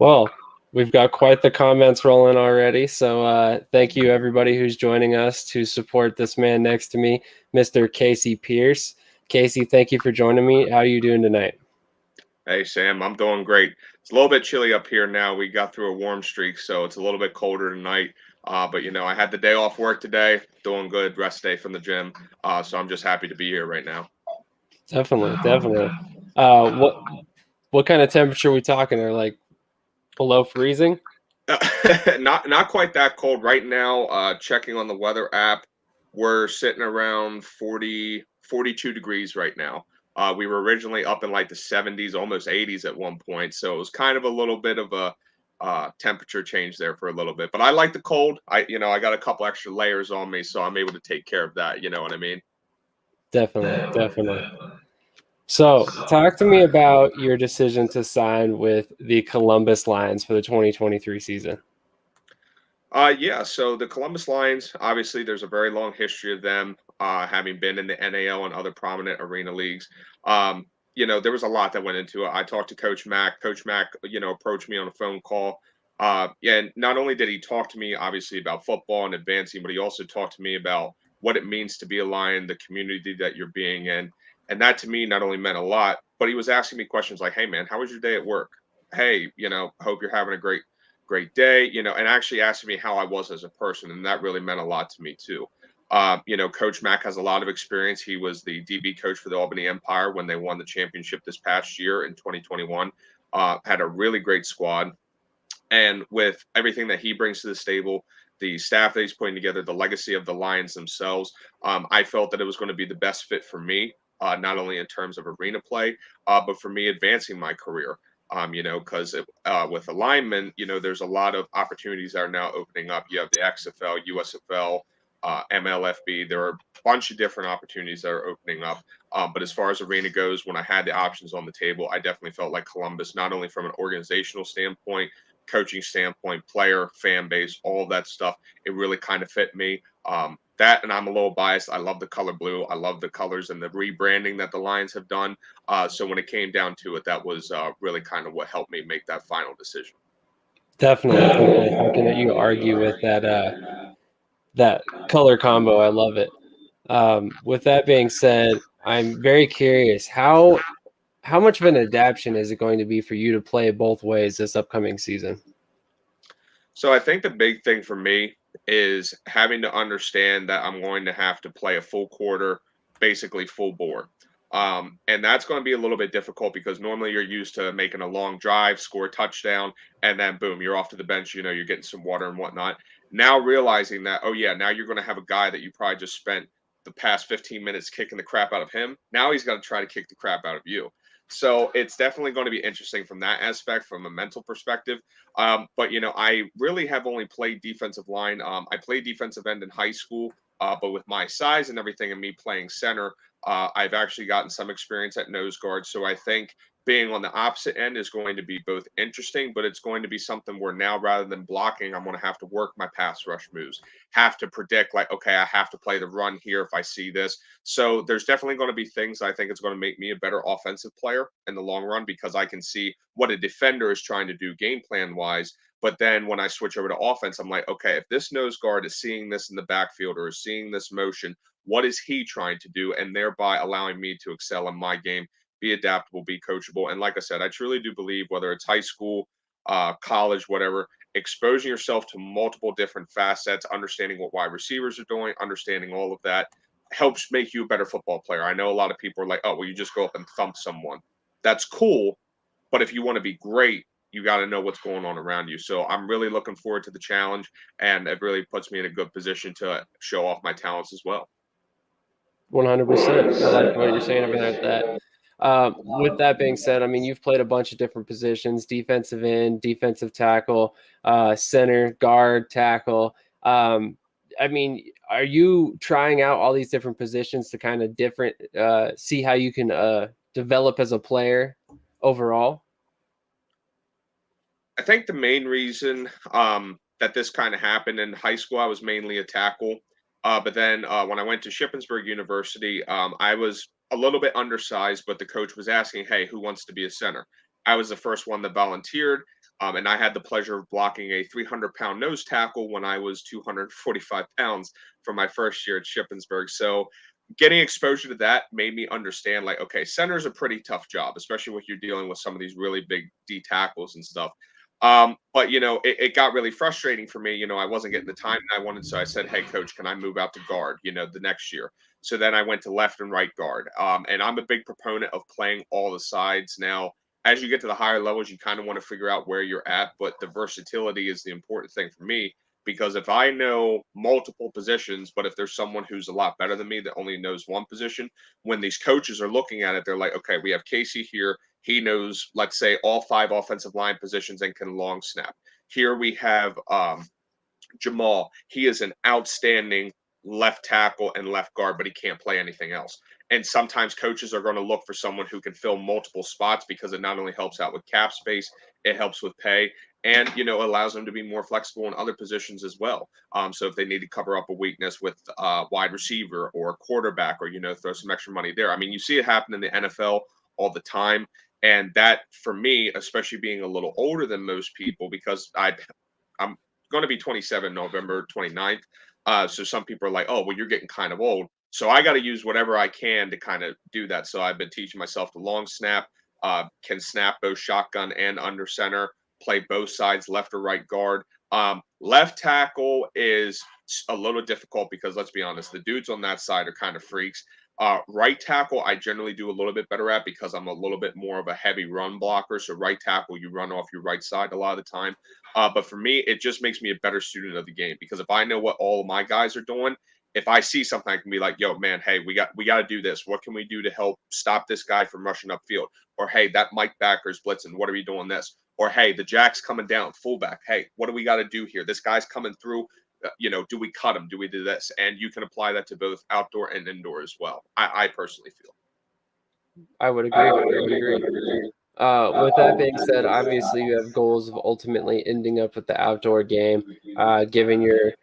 Well, we've got quite the comments rolling already. So thank you, everybody who's joining us to support this man next to me, Mr. Casey Pierce. Casey, thank you for joining me. How are you doing tonight? Hey Sam, I'm doing great. It's a little bit chilly up here now. We got through a warm streak, so it's a little bit colder tonight. But I had the day off work today, doing good, rest day from the gym. So I'm just happy to be here right now. Definitely, definitely. What kind of temperature are we talking? Are like below freezing? Not quite that cold right now. Checking on the weather app, we're sitting around 40, 42 degrees right now. We were originally up in like the 70s, almost 80s at one point, so it was kind of a little bit of a temperature change there for a little bit. But I like the cold. I got a couple extra layers on me, so I'm able to take care of that. You know what I mean? Definitely, definitely. So, talk to me about your decision to sign with the Columbus Lions for the 2023 season. Yeah, so the Columbus Lions, obviously, there's a very long history of them having been in the NAL and other prominent arena leagues. There was a lot that went into it. I talked to Coach Mack. Coach Mack, approached me on a phone call. Yeah, and not only did he talk to me, obviously, about football and advancing, but he also talked to me about what it means to be a Lion, the community that you're being in. And that to me not only meant a lot, but he was asking me questions like, hey, man, how was your day at work? Hey, hope you're having a great day, and actually asking me how I was as a person. And that really meant a lot to me too. Coach Mack has a lot of experience. He was the DB coach for the Albany Empire when they won the championship this past year in 2021. Had a really great squad. And with everything that he brings to the stable, the staff that he's putting together, the legacy of the Lions themselves, I felt that it was going to be the best fit for me, not only in terms of arena play, but for me advancing my career. Because with alignment, there's a lot of opportunities that are now opening up. You have the XFL, USFL, MLFB. There are a bunch of different opportunities that are opening up. But as far as arena goes, when I had the options on the table, I definitely felt like Columbus, not only from an organizational standpoint, coaching standpoint, player, fan base, all of that stuff, it really kind of fit me. That, and I'm a little biased. I love the color blue. I love the colors and the rebranding that the Lions have done. So when it came down to it, that was really kind of what helped me make that final decision. Definitely, definitely. How can you argue with that color combo? I love it. With that being said, I'm very curious how much of an adaptation is it going to be for you to play both ways this upcoming season? So I think the big thing for me is having to understand that I'm going to have to play a full quarter, basically full bore. And that's going to be a little bit difficult because normally you're used to making a long drive, score a touchdown, and then boom, you're off to the bench. You're getting some water and whatnot. Now realizing that, oh, yeah, now you're going to have a guy that you probably just spent the past 15 minutes kicking the crap out of him. Now he's going to try to kick the crap out of you. So it's definitely going to be interesting from that aspect, from a mental perspective. But I really have only played defensive line. I played defensive end in high school, but with my size and everything, and me playing center, I've actually gotten some experience at nose guard. So I think being on the opposite end is going to be both interesting, but it's going to be something where now rather than blocking, I'm going to have to work my pass rush moves, have to predict like, okay, I have to play the run here if I see this. So there's definitely going to be things I think it's going to make me a better offensive player in the long run because I can see what a defender is trying to do game plan wise. But then when I switch over to offense, I'm like, okay, if this nose guard is seeing this in the backfield or is seeing this motion, what is he trying to do? And thereby allowing me to excel in my game, be adaptable, be coachable. And like I said, I truly do believe whether it's high school, college, whatever, exposing yourself to multiple different facets, understanding what wide receivers are doing, understanding all of that helps make you a better football player. I know a lot of people are like, oh, well, you just go up and thump someone. That's cool. But if you want to be great, you got to know what's going on around you. So I'm really looking forward to the challenge, and it really puts me in a good position to show off my talents as well. 100%. I like what you're saying about that. With that being said, I mean, you've played a bunch of different positions: defensive end, defensive tackle, center, guard, tackle. I mean, are you trying out all these different positions to kind of see how you can develop as a player overall? I think the main reason that this kind of happened in high school, I was mainly a tackle. But then when I went to Shippensburg University, I was a little bit undersized, but the coach was asking, hey, who wants to be a center? I was the first one that volunteered. And I had the pleasure of blocking a 300-pound nose tackle when I was 245 pounds for my first year at Shippensburg. So getting exposure to that made me understand, like, okay, center is a pretty tough job, especially when you're dealing with some of these really big D tackles and stuff. But it got really frustrating for me. I wasn't getting the time that I wanted, so I said, "Hey, coach, can I move out to guard? The next year." So then I went to left and right guard. And I'm a big proponent of playing all the sides. Now, as you get to the higher levels, you kind of want to figure out where you're at, but the versatility is the important thing for me because if I know multiple positions, but if there's someone who's a lot better than me that only knows one position, when these coaches are looking at it, they're like, okay, we have Casey here. He knows, let's say, all five offensive line positions and can long snap. Here we have Jamal. He is an outstanding left tackle and left guard, but he can't play anything else. And sometimes coaches are going to look for someone who can fill multiple spots because it not only helps out with cap space, it helps with pay, and allows them to be more flexible in other positions as well. So if they need to cover up a weakness with wide receiver or quarterback, or throw some extra money there. I mean, you see it happen in the NFL all the time, and that for me, especially being a little older than most people, because I'm going to be 27 November 29th. So some people are like, oh, well, you're getting kind of old. So I got to use whatever I can to kind of do that. So I've been teaching myself the long snap, can snap both shotgun and under center, play both sides, left or right guard. Left tackle is a little difficult because let's be honest, the dudes on that side are kind of freaks. Right tackle, I generally do a little bit better at because I'm a little bit more of a heavy run blocker. So right tackle, you run off your right side a lot of the time. But for me, it just makes me a better student of the game because if I know what all of my guys are doing, if I see something, I can be like, "Yo, man, hey, we got to do this. What can we do to help stop this guy from rushing upfield?" Or, "Hey, that Mike Backer's blitzing. What are we doing this?" Or, "Hey, the Jack's coming down, fullback. Hey, what do we got to do here? This guy's coming through. Do we cut him? Do we do this?" And you can apply that to both outdoor and indoor as well. I personally feel. I would agree. I would agree. With that being said, obviously you have goals of ultimately ending up with the outdoor game, given your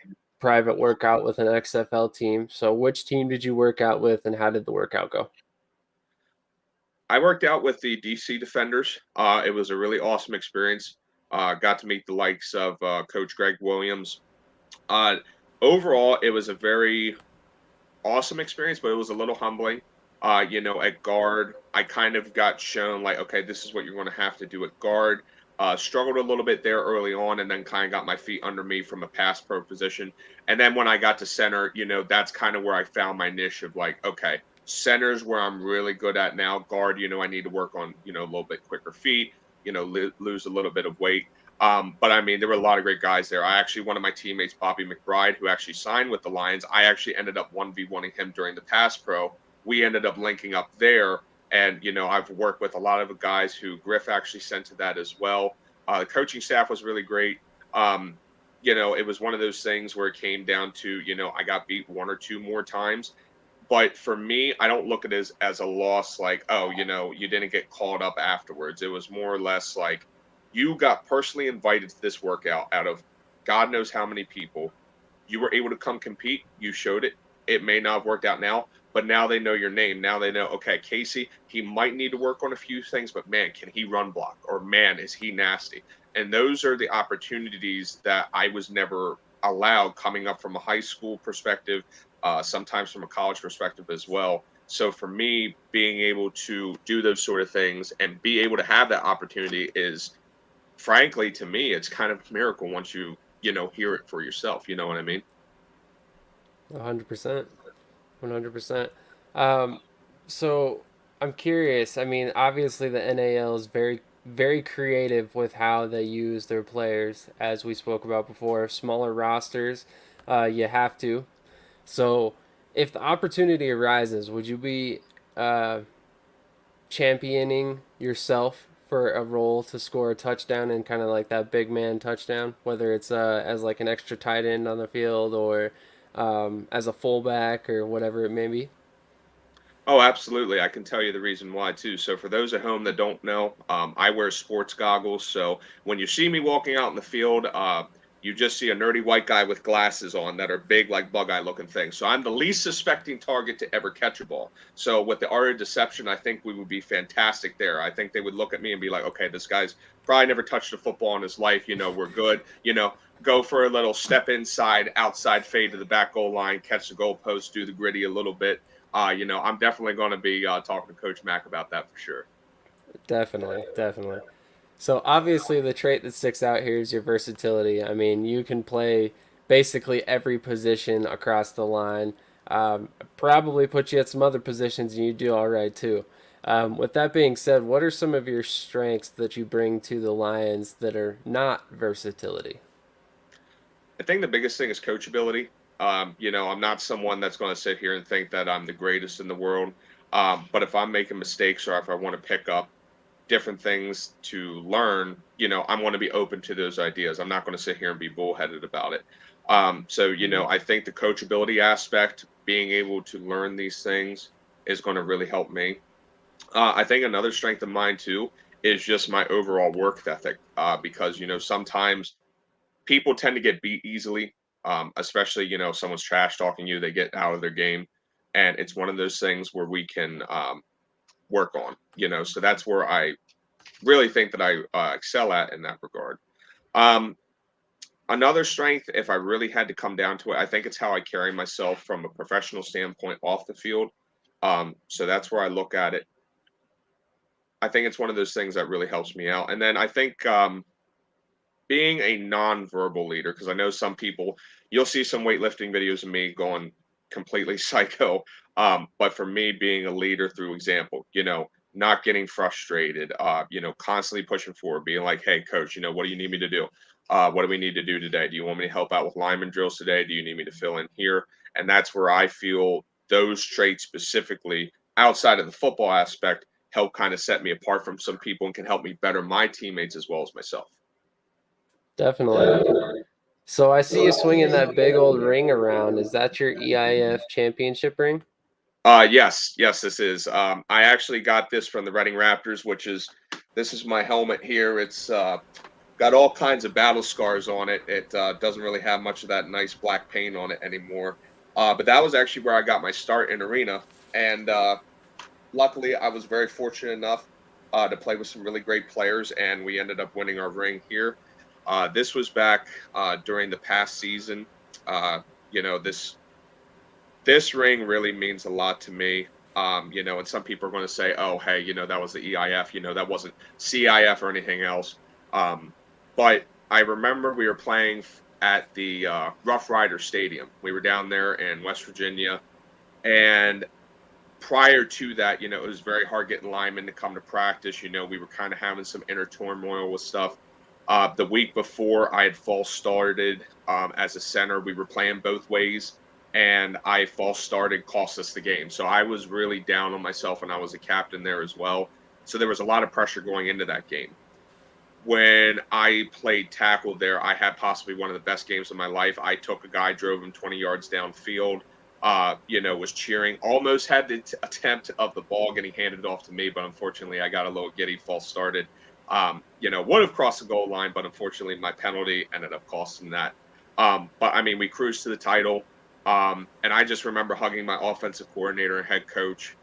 private workout with an XFL team. So, which team did you work out with, and how did the workout go? I worked out with the DC Defenders. It was a really awesome experience. Got to meet the likes of Coach Greg Williams. Uh, Overall, it was a very awesome experience, but it was a little humbling. At guard, I kind of got shown like, okay, this is what you're going to have to do at guard. Struggled a little bit there early on, and then kind of got my feet under me from a pass pro position. And then when I got to center, that's kind of where I found my niche of like, okay, center's where I'm really good at now. Guard, I need to work on, a little bit quicker feet, lose a little bit of weight. But I mean, there were a lot of great guys there. I actually, one of my teammates, Bobby McBride, who actually signed with the Lions, I actually ended up 1v1ing him during the pass pro. We ended up linking up there. And, I've worked with a lot of the guys who Griff actually sent to that as well. The coaching staff was really great. Um, it was one of those things where it came down to, I got beat one or two more times. But for me, I don't look at it as a loss like, oh, you didn't get called up afterwards. It was more or less like you got personally invited to this workout out of God knows how many people. You were able to come compete. You showed it. It may not have worked out now, but now they know your name. Now they know, okay, Casey, he might need to work on a few things, but man, can he run block? Or man, is he nasty? And those are the opportunities that I was never allowed coming up from a high school perspective, sometimes from a college perspective as well. So for me, being able to do those sort of things and be able to have that opportunity is, frankly, to me, it's kind of a miracle once you hear it for yourself. You know what I mean? 100%. 100%. Um, so I'm curious. I mean, obviously the NAL is very, very creative with how they use their players, as we spoke about before. Smaller rosters, you have to. So, if the opportunity arises, would you be uh, championing yourself for a role to score a touchdown and kind of like that big man touchdown, whether it's as like an extra tight end on the field or as a fullback or whatever it may be? Oh, absolutely. I can tell you the reason why too. So for those at home that don't know, I wear sports goggles. So when you see me walking out in the field, you just see a nerdy white guy with glasses on that are big, like bug eye looking things. So I'm the least suspecting target to ever catch a ball. So with the art of deception, I think we would be fantastic there. I think they would look at me and be like, okay, this guy's probably never touched a football in his life. We're good. Go for a little step inside, outside fade to the back goal line, catch the goalpost, do the gritty a little bit. I'm definitely going to be talking to Coach Mack about that for sure. Definitely, definitely. So obviously the trait that sticks out here is your versatility. I mean, you can play basically every position across the line. Probably put you at some other positions and you do all right too. With that being said, what are some of your strengths that you bring to the Lions that are not versatility? I think the biggest thing is coachability. I'm not someone that's going to sit here and think that I'm the greatest in the world. But if I'm making mistakes or if I want to pick up different things to learn, I want to be open to those ideas. I'm not going to sit here and be bullheaded about it. I think the coachability aspect, being able to learn these things, is going to really help me. I think another strength of mine too is just my overall work ethic. Because sometimes people tend to get beat easily, especially if someone's trash talking you, they get out of their game, and it's one of those things where we can work on. So that's where I really think that I excel at in that regard. Um, Another strength, if I really had to come down to it, I think it's how I carry myself from a professional standpoint off the field. So that's where I look at it. I think it's one of those things that really helps me out. And then I think being a non-verbal leader, because I know some people, you'll see some weightlifting videos of me going completely psycho. But for me, being a leader through example, not getting frustrated, constantly pushing forward, being like, hey, coach, what do you need me to do? What do we need to do today? Do you want me to help out with lineman drills today? Do you need me to fill in here? And that's where I feel those traits specifically outside of the football aspect help kind of set me apart from some people and can help me better my teammates as well as myself. Definitely. So I see you swinging that big old ring around. Is that your EIF championship ring? Yes, this is. I actually got this from the Reading Raptors, this is my helmet here. It's got all kinds of battle scars on it. It doesn't really have much of that nice black paint on it anymore. But that was actually where I got my start in arena, and luckily I was very fortunate enough to play with some really great players, and we ended up winning our ring here. This was back during the past season. This ring really means a lot to me. And some people are going to say, "Oh, hey, that was the EIF. That wasn't CIF or anything else." Um, but I remember we were playing at the Rough Rider Stadium. We were down there in West Virginia, and prior to that, it was very hard getting linemen to come to practice. We were kind of having some inner turmoil with stuff. The week before, I had false started as a center. We were playing both ways, and I false started, cost us the game. So I was really down on myself, and I was a captain there as well. So there was a lot of pressure going into that game. When I played tackle there, I had possibly one of the best games of my life. I took a guy, drove him 20 yards downfield, was cheering, almost had the attempt of the ball getting handed off to me, but unfortunately I got a little giddy, false started. Would have crossed the goal line, but unfortunately my penalty ended up costing that. But I mean, we cruised to the title. And I just remember hugging my offensive coordinator and head coach.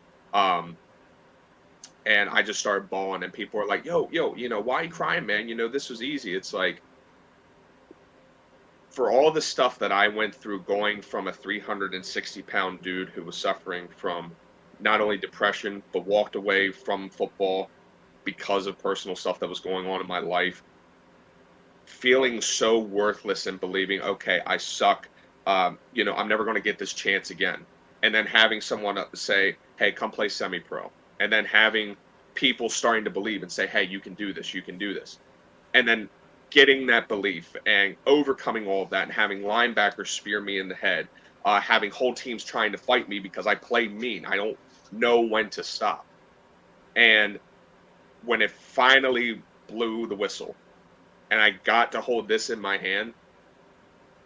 And I just started bawling, and people were like, yo, why are you crying, man? This was easy. It's like, for all the stuff that I went through going from a 360-pound dude who was suffering from not only depression, but walked away from football because of personal stuff that was going on in my life, feeling so worthless and believing, okay, I suck. I'm never going to get this chance again. And then having someone say, hey, come play semi pro. And then having people starting to believe and say, hey, you can do this, you can do this. And then getting that belief and overcoming all of that and having linebackers spear me in the head, having whole teams trying to fight me because I play mean. I don't know when to stop. And when it finally blew the whistle and I got to hold this in my hand,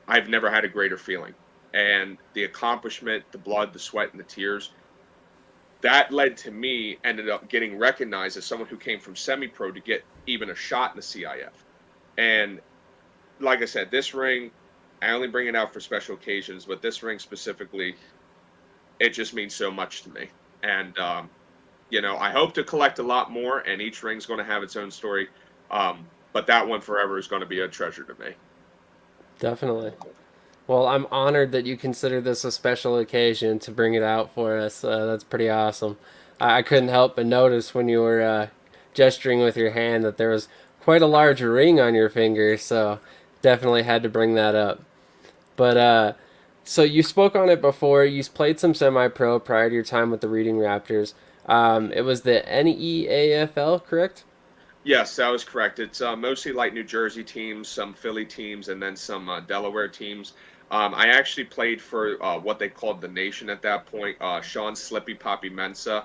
I've never had a greater feeling. And the accomplishment, the blood, the sweat, and the tears, that led to me ended up getting recognized as someone who came from semi-pro to get even a shot in the CIF. And like I said, this ring, I only bring it out for special occasions, but this ring specifically, it just means so much to me. And I hope to collect a lot more, and each ring's going to have its own story. But that one forever is going to be a treasure to me. Definitely. Well, I'm honored that you consider this a special occasion to bring it out for us. That's pretty awesome. I couldn't help but notice when you were gesturing with your hand that there was quite a large ring on your finger, so definitely had to bring that up. But so you spoke on it before. You played some semi-pro prior to your time with the Reading Raptors. It was the NEAFL, correct? Yes, that was correct. It's mostly like New Jersey teams, some Philly teams, and then some Delaware teams. I actually played for what they called the Nation at that point. Sean Slippy Poppy Mensa,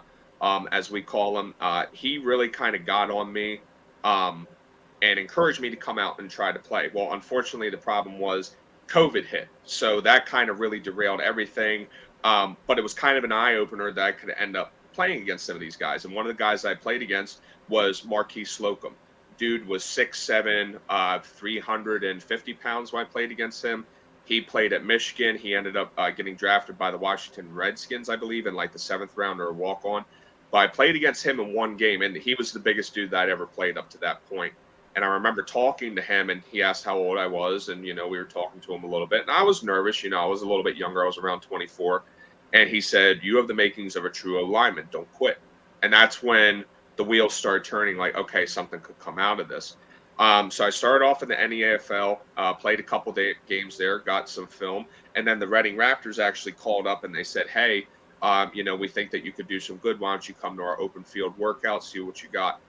as we call him. He really kind of got on me um, and encouraged me to come out and try to play. Well, unfortunately, the problem was COVID hit, so that kind of really derailed everything. But it was kind of an eye opener that I could end up playing against some of these guys. And one of the guys I played against was Marquis Slocum. Dude was 6'7", 350 pounds when I played against him. He played at Michigan. He ended up getting drafted by the Washington Redskins, I believe, in like the seventh round or a walk on. But I played against him in one game, and he was the biggest dude that I'd ever played up to that point. And I remember talking to him, and he asked how old I was, and we were talking to him a little bit. And I was nervous, I was a little bit younger. I was around 24, and he said, "You have the makings of a true lineman. Don't quit." And that's when the wheels started turning. Like, okay, something could come out of this. So I started off in the NEAFL, played a couple games there, got some film, and then the Reading Raptors actually called up and they said, "Hey, we think that you could do some good. Why don't you come to our open field workout, see what you got?"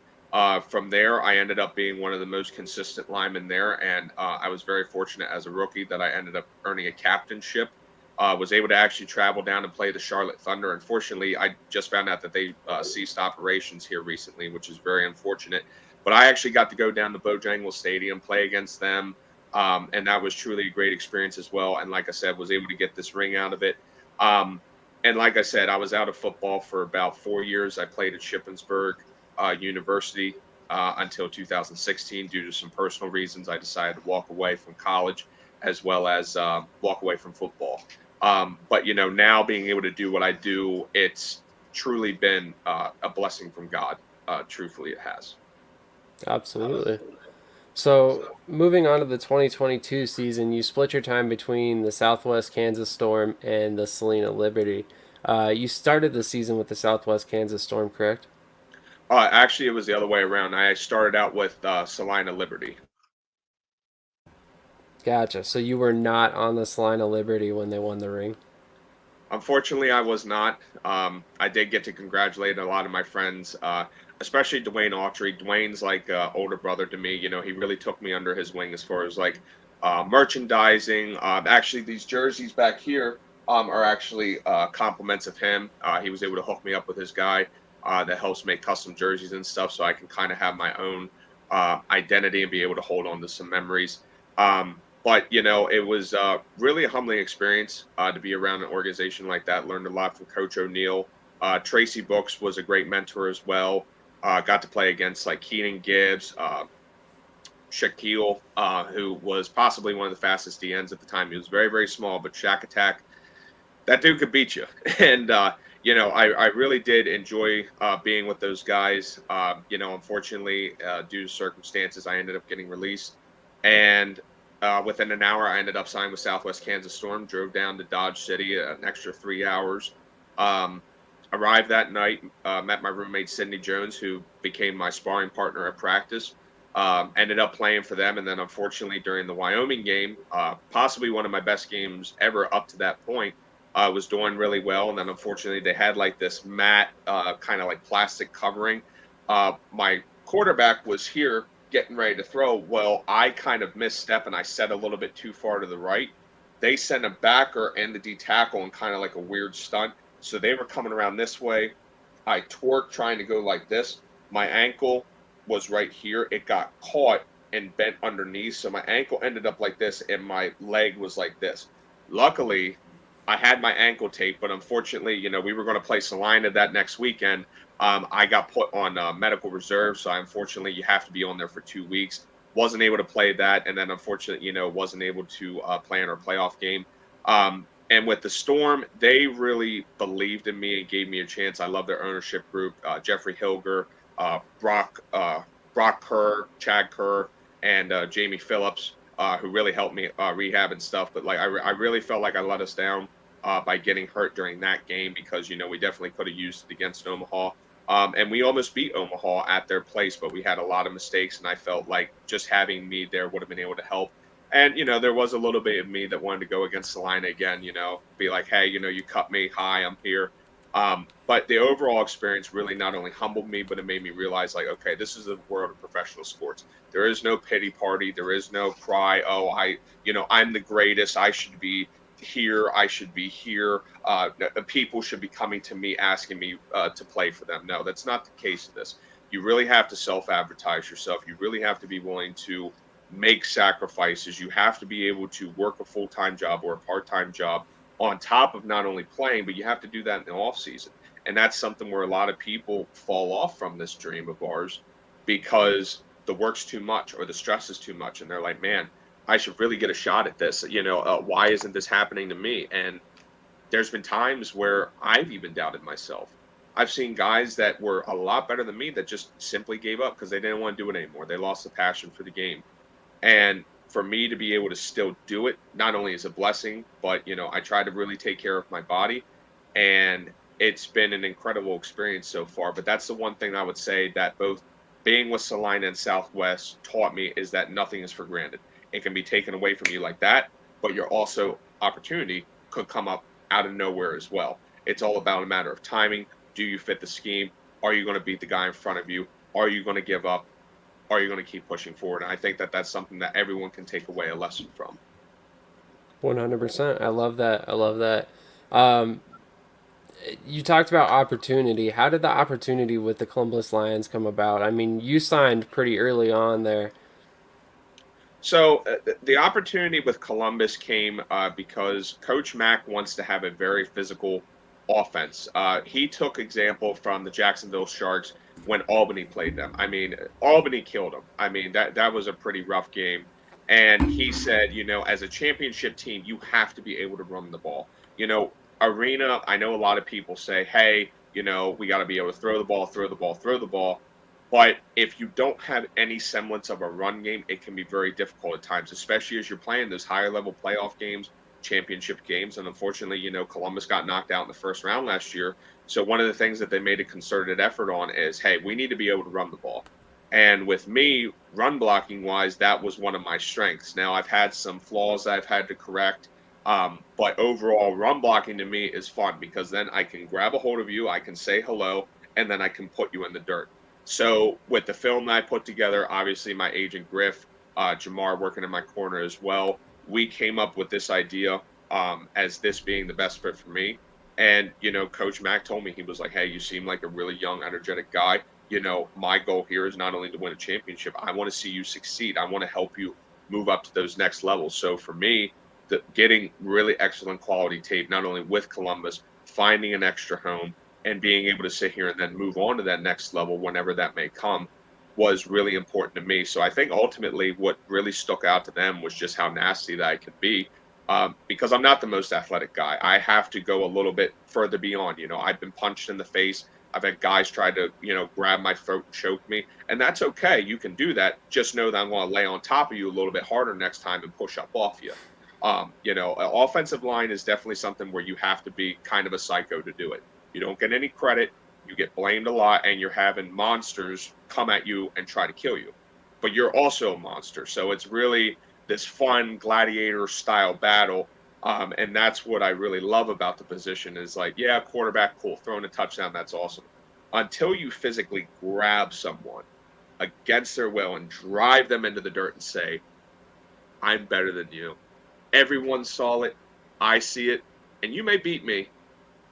From there, I ended up being one of the most consistent linemen there, and I was very fortunate as a rookie that I ended up earning a captainship. Was able to actually travel down and play the Charlotte Thunder. Unfortunately, I just found out that they ceased operations here recently, which is very unfortunate. But I actually got to go down to Bojangles Stadium, play against them, and that was truly a great experience as well. And like I said, was able to get this ring out of it. Um, and like I said, I was out of football for about 4 years. I played at Shippensburg University until 2016 due to some personal reasons. I decided to walk away from college as well as walk away from football. But now being able to do what I do, it's truly been a blessing from God. Truthfully, it has. Absolutely. So, moving on to the 2022 season, you split your time between the Southwest Kansas Storm and the Salina Liberty. You started the season with the Southwest Kansas Storm, correct? Actually, it was the other way around. I started out with Salina Liberty. Gotcha. So you were not on the Salina Liberty when they won the ring. Unfortunately, I was not. I did get to congratulate a lot of my friends, especially Dwayne Autry. Dwayne's like older brother to me. He really took me under his wing as far as like merchandising. Actually, these jerseys back here are actually compliments of him. He was able to hook me up with his guy that helps make custom jerseys and stuff, so I can kind of have my own identity and be able to hold on to some memories. But it was really a humbling experience to be around an organization like that. Learned a lot from Coach O'Neill. Tracy Brooks was a great mentor as well. Got to play against like Keenan Gibbs, Shaquille, who was possibly one of the fastest DNs at the time. He was very, very small, but Shaq Attack, that dude could beat you. And I really did enjoy being with those guys. Unfortunately, due to circumstances, I ended up getting released, and within an hour, I ended up signing with Southwest Kansas Storm. Drove down to Dodge City an extra 3 hours. Um, Arrived that night, met my roommate Sydney Jones, who became my sparring partner at practice. Ended up playing for them, and then unfortunately during the Wyoming game, possibly one of my best games ever up to that point, was doing really well, and then unfortunately they had like this matte kind of like plastic covering. My quarterback was here getting ready to throw. Well, I kind of misstep and I set a little bit too far to the right. They sent a backer and the D tackle in kind of like a weird stunt. So they were coming around this way. I torqued trying to go like this. My ankle was right here. It got caught and bent underneath. So my ankle ended up like this and my leg was like this. Luckily, I had my ankle tape, but unfortunately, we were going to play Salina that next weekend. I got put on medical reserve, so unfortunately, you have to be on there for 2 weeks. wasn't able to play that, and then unfortunately, wasn't able to play in our playoff game. And with the Storm, they really believed in me and gave me a chance. I love their ownership group, Jeffrey Hilger, Brock Kerr, Chad Kerr, and Jamie Phillips, who really helped me rehab and stuff. But like, I really felt like I let us down by getting hurt during that game because we definitely could have used it against Omaha. And we almost beat Omaha at their place, but we had a lot of mistakes, and I felt like just having me there would have been able to help. And there was a little bit of me that wanted to go against Salina again. Be like, hey, you cut me. Hi, I'm here. But the overall experience really not only humbled me, but it made me realize, like, okay, this is the world of professional sports. There is no pity party. There is no cry. Oh, I'm the greatest. I should be here. I should be here. People should be coming to me asking me to play for them. No, that's not the case of this. You really have to self-advertise yourself. You really have to be willing to make sacrifices. You have to be able to work a full-time job or a part-time job on top of not only playing, but you have to do that in the off season. And that's something where a lot of people fall off from this dream of ours because the work's too much or the stress is too much. And they're like, man, I should really get a shot at this. Why isn't this happening to me? And there's been times where I've even doubted myself. I've seen guys that were a lot better than me that just simply gave up because they didn't want to do it anymore. They lost the passion for the game. And for me to be able to still do it, not only is a blessing, but I try to really take care of my body. And it's been an incredible experience so far. But that's the one thing I would say that both being with Salina and Southwest taught me is that nothing is for granted. It can be taken away from you like that, but your also opportunity could come up out of nowhere as well. It's all about a matter of timing. Do you fit the scheme? Are you going to beat the guy in front of you? Are you going to give up? Are you going to keep pushing forward? And I think that that's something that everyone can take away a lesson from. 100%. I love that. I love that. Um, you talked about opportunity. How did the opportunity with the Columbus Lions come about? I mean, you signed pretty early on there. So the opportunity with Columbus came because Coach Mack wants to have a very physical offense. He took example from the Jacksonville Sharks when Albany played them. I mean, Albany killed them. I mean, that was a pretty rough game. And he said, as a championship team, you have to be able to run the ball. Arena, I know a lot of people say, hey, we got to be able to throw the ball, throw the ball, throw the ball. But if you don't have any semblance of a run game, it can be very difficult at times, especially as you're playing those higher level playoff games, championship games. And unfortunately, Columbus got knocked out in the first round last year. So one of the things that they made a concerted effort on is, hey, we need to be able to run the ball. And with me, run blocking wise, that was one of my strengths. Now I've had some flaws I've had to correct. But overall, run blocking to me is fun because then I can grab a hold of you, I can say hello, and then I can put you in the dirt. So with the film that I put together, obviously my agent Griff, Jamar working in my corner as well, we came up with this idea as this being the best fit for me. And Coach Mack told me, he was like, "Hey, you seem like a really young, energetic guy. My goal here is not only to win a championship. I want to see you succeed. I want to help you move up to those next levels." So for me, getting really excellent quality tape, not only with Columbus, finding an extra home and being able to sit here and then move on to that next level whenever that may come was really important to me. So I think ultimately what really stuck out to them was just how nasty that I could be. Because I'm not the most athletic guy. I have to go a little bit further beyond. I've been punched in the face. I've had guys try to, grab my throat and choke me. And that's okay. You can do that. Just know that I'm going to lay on top of you a little bit harder next time and push up off you. Offensive line is definitely something where you have to be kind of a psycho to do it. You don't get any credit. You get blamed a lot, and you're having monsters come at you and try to kill you. But you're also a monster. So it's really this fun gladiator style battle. And that's what I really love about the position is like, yeah, quarterback, cool, throwing a touchdown, that's awesome. Until you physically grab someone against their will and drive them into the dirt and say, I'm better than you. Everyone saw it. I see it. And you may beat me,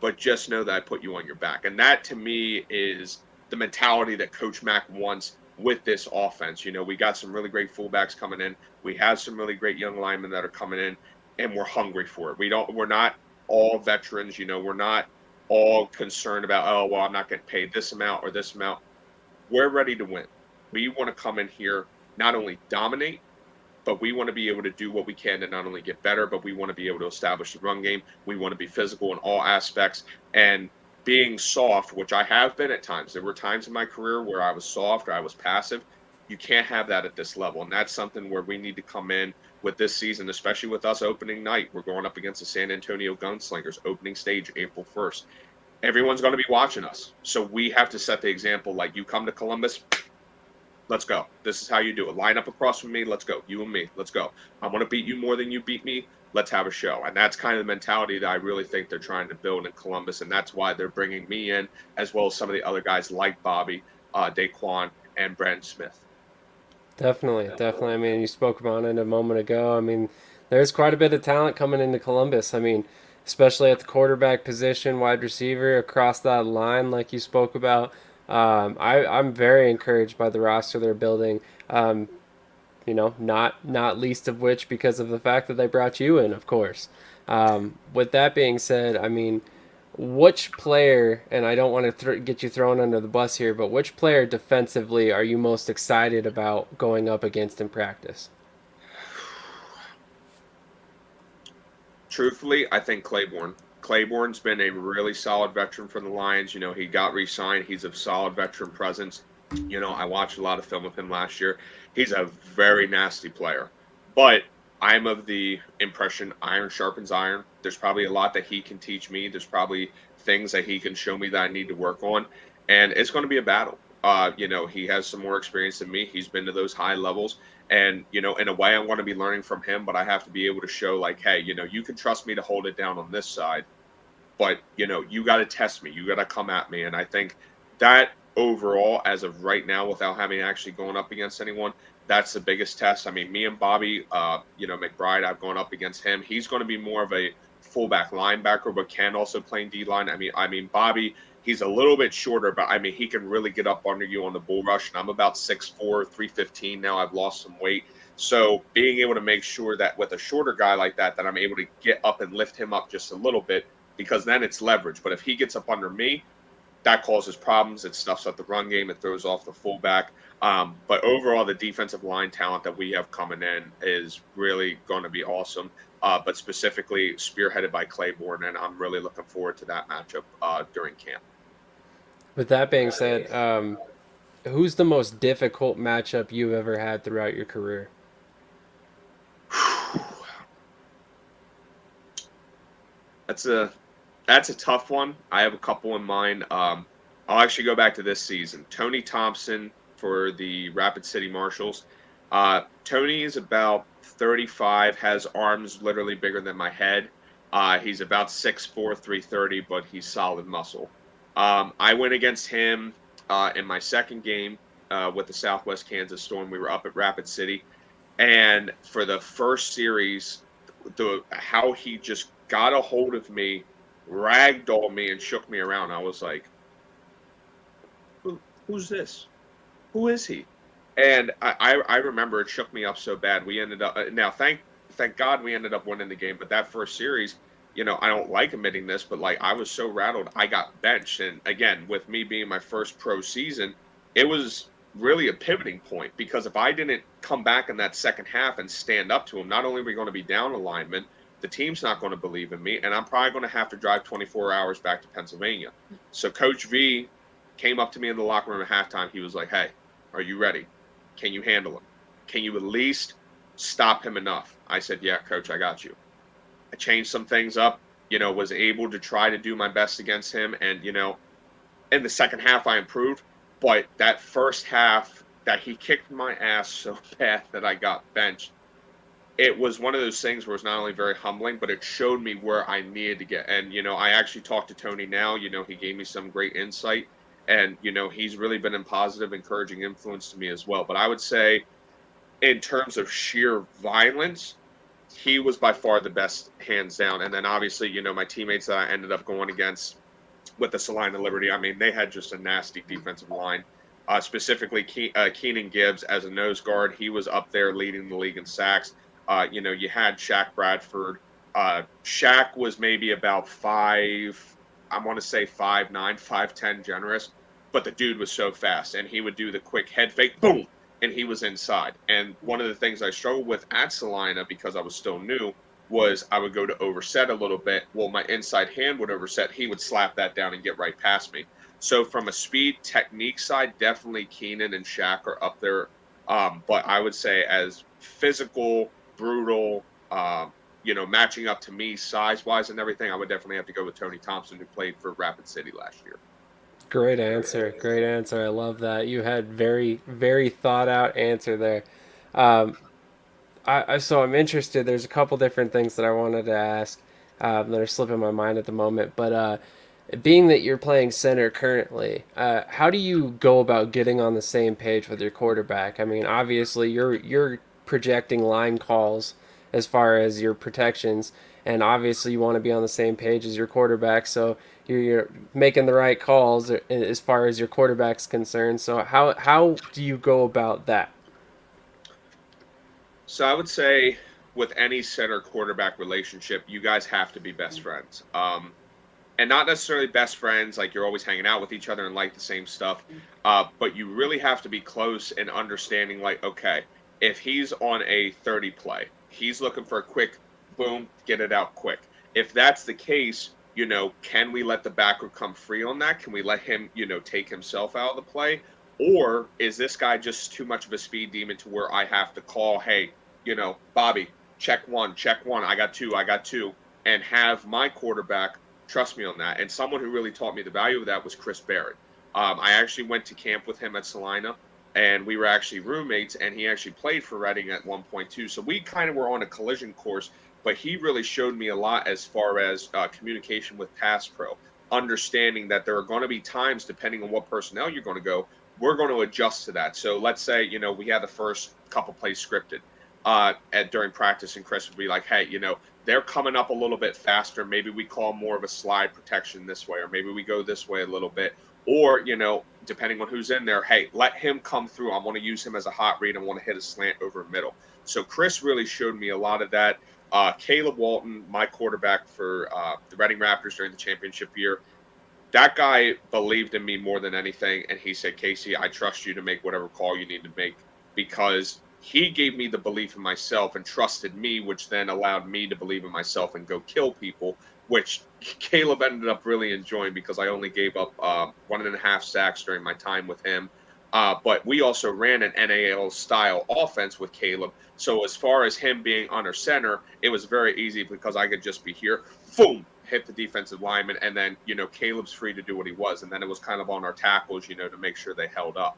but just know that I put you on your back. And that to me is the mentality that Coach Mack wants with this offense. We got some really great fullbacks coming in. We have some really great young linemen that are coming in, and we're hungry for it. We're not all veterans, we're not all concerned about, oh, well, I'm not getting paid this amount or this amount. We're ready to win. We want to come in here not only dominate, but we want to be able to do what we can to not only get better, but we want to be able to establish the run game. We want to be physical in all aspects. And being soft, which I have been at times, there were times in my career where I was soft or I was passive. You can't have that at this level. And that's something where we need to come in with this season, especially with us opening night. We're going up against the San Antonio Gunslingers, opening stage April 1st. Everyone's going to be watching us. So we have to set the example like you come to Columbus, let's go. This is how you do it. Line up across from me. Let's go. You and me. Let's go. I want to beat you more than you beat me. Let's have a show. And that's kind of the mentality that I really think they're trying to build in Columbus. And that's why they're bringing me in, as well as some of the other guys like Bobby, Daquan, and Brandon Smith. Definitely, definitely. I mean, you spoke about it a moment ago. I mean, there's quite a bit of talent coming into Columbus. I mean, especially at the quarterback position, wide receiver, across that line, like you spoke about. I'm very encouraged by the roster they're building. Not least of which because of the fact that they brought you in, of course. With that being said, I mean, which player, and I don't want to get you thrown under the bus here, but which player defensively are you most excited about going up against in practice? Truthfully, I think Claiborne. Claiborne's been a really solid veteran for the Lions. You know, he got re signed. He's a solid veteran presence. You know, I watched a lot of film of him last year. He's a very nasty player. But I'm of the impression iron sharpens iron. There's probably a lot that he can teach me. There's probably things that he can show me that I need to work on. And it's going to be a battle. You know, he has some more experience than me. He's been to those high levels. And, you know, in a way, I want to be learning from him, but I have to be able to show, like, hey, you know, you can trust me to hold it down on this side, but you know you got to test me, you got to come at me. And I think that overall, as of right now, without having actually gone up against anyone, that's the biggest test. I mean, me and Bobby, you know, McBride, I've gone up against him. He's going to be more of a fullback linebacker, but can also play D line. I mean Bobby, he's a little bit shorter, but I mean he can really get up under you on the bull rush. And I'm about 6'4", 315 now. I've lost some weight. So being able to make sure that with a shorter guy like that, that I'm able to get up and lift him up just a little bit, because then it's leverage. But if he gets up under me, that causes problems. It stuffs up the run game. It throws off the fullback. But overall, the defensive line talent that we have coming in is really going to be awesome. But specifically spearheaded by Claiborne, and I'm really looking forward to that matchup during camp. With that being said, who's the most difficult matchup you've ever had throughout your career? That's a tough one. I have a couple in mind. I'll actually go back to this season. Tony Thompson for the Rapid City Marshals. Tony is about 35, has arms literally bigger than my head. He's about 6'4", 330, but he's solid muscle. I went against him in my second game with the Southwest Kansas Storm. We were up at Rapid City, and for the first series, the how he just got a hold of me, ragdolled me, and shook me around. I was like, who's this? Who is he? And I remember it shook me up so bad. We ended up now thank God we ended up winning the game. But that first series, you know, I don't like admitting this, but like I was so rattled, I got benched. And again, with me being my first pro season, it was really a pivoting point, because if I didn't come back in that second half and stand up to him, not only are we going to be down a lineman, the team's not going to believe in me, and I'm probably going to have to drive 24 hours back to Pennsylvania. So Coach V came up to me in the locker room at halftime. He was like, "Hey, are you ready? Can you handle him? Can you at least stop him enough?" I said, "Yeah, Coach, I got you." I changed some things up, you know, was able to try to do my best against him. And, you know, in the second half, I improved. But that first half that he kicked my ass so bad that I got benched, it was one of those things where it's not only very humbling, but it showed me where I needed to get. And, you know, I actually talked to Tony now. You know, he gave me some great insight. And, you know, he's really been a positive, encouraging influence to me as well. But I would say, in terms of sheer violence, he was by far the best, hands down. And then obviously, you know, my teammates that I ended up going against with the Salina Liberty, I mean, they had just a nasty defensive line. Specifically, Keenan Gibbs as a nose guard, he was up there leading the league in sacks. You know, you had Shaq Bradford. Shaq was maybe about I want to say 5'9", 5'10", generous, but the dude was so fast, and he would do the quick head fake, boom, and he was inside. And one of the things I struggled with at Salina, because I was still new, was I would go to overset a little bit. Well, my inside hand would overset. He would slap that down and get right past me. So from a speed technique side, definitely Keenan and Shaq are up there. But I would say as physical, brutal, matching up to me size wise and everything, I would definitely have to go with Tony Thompson, who played for Rapid City last year. Great answer. Great answer. I love that. You had very, very thought out answer there. Um, so I'm interested. There's a couple different things that I wanted to ask that are slipping my mind at the moment. But being that you're playing center currently, how do you go about getting on the same page with your quarterback? I mean, obviously you're projecting line calls as far as your protections, and obviously you want to be on the same page as your quarterback. So you're making the right calls as far as your quarterback's concerned. So how do you go about that? So I would say with any center quarterback relationship, you guys have to be best friends. And not necessarily best friends, like you're always hanging out with each other and like the same stuff. But you really have to be close and understanding, like, okay, if he's on a 30 play, he's looking for a quick boom, get it out quick. If that's the case, can we let the backer come free on that? Can we let him, take himself out of the play? Or is this guy just too much of a speed demon to where I have to call, hey, Bobby, check one, I got two, and have my quarterback trust me on that. And someone who really taught me the value of that was Chris Barrett. I actually went to camp with him at Salina, and we were actually roommates. And he actually played for Reading at one point too. So we kind of were on a collision course. But he really showed me a lot as far as communication with pass pro, understanding that there are going to be times, depending on what personnel you're going to go, we're going to adjust to that. So let's say we had the first couple plays scripted during practice, and Chris would be like, "Hey, they're coming up a little bit faster. Maybe we call more of a slide protection this way, or maybe we go this way a little bit. Or, depending on who's in there, hey, let him come through. I want to use him as a hot read. I want to hit a slant over middle." So Chris really showed me a lot of that. Caleb Walton, my quarterback for the Reading Raptors during the championship year, that guy believed in me more than anything. And he said, "Casey, I trust you to make whatever call you need to make," because he gave me the belief in myself and trusted me, which then allowed me to believe in myself and go kill people, which Caleb ended up really enjoying because I only gave up 1.5 sacks during my time with him. But we also ran an NAL style offense with Caleb. So as far as him being under center, it was very easy because I could just be here, boom, hit the defensive lineman, and then Caleb's free to do what he was, and then it was kind of on our tackles, to make sure they held up.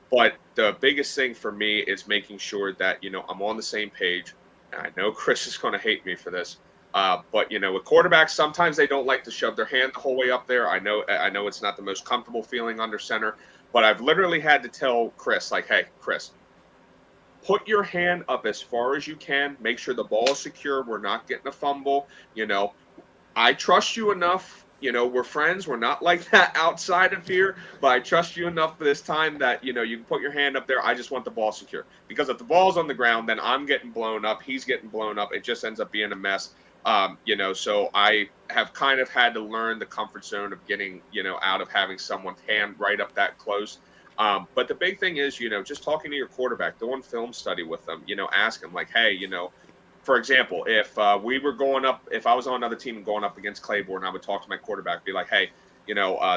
But the biggest thing for me is making sure that I'm on the same page. And I know Chris is going to hate me for this, but with quarterbacks, sometimes they don't like to shove their hand the whole way up there. I know it's not the most comfortable feeling under center, but I've literally had to tell Chris, like, "Hey, Chris, put your hand up as far as you can. Make sure the ball is secure. We're not getting a fumble. You know, I trust you enough. We're friends. We're not like that outside of here, but I trust you enough for this time that, you can put your hand up there. I just want the ball secure. Because if the ball's on the ground, then I'm getting blown up. He's getting blown up. It just ends up being a mess. So I have kind of had to learn the comfort zone of getting, out of having someone's hand right up that close. But the big thing is, just talking to your quarterback, doing film study with them, ask them like, hey, for example, if we were going up, if I was on another team and going up against Claiborne, I would talk to my quarterback, be like, hey,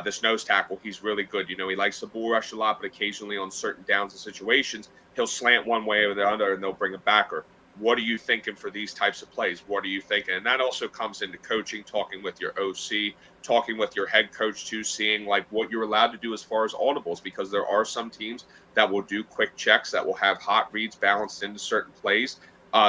this nose tackle, he's really good. He likes to bull rush a lot, but occasionally on certain downs and situations, he'll slant one way or the other and they'll bring a backer. What are you thinking for these types of plays? What are you thinking? And that also comes into coaching, talking with your OC, talking with your head coach too, seeing like what you're allowed to do as far as audibles, because there are some teams that will do quick checks that will have hot reads balanced into certain plays.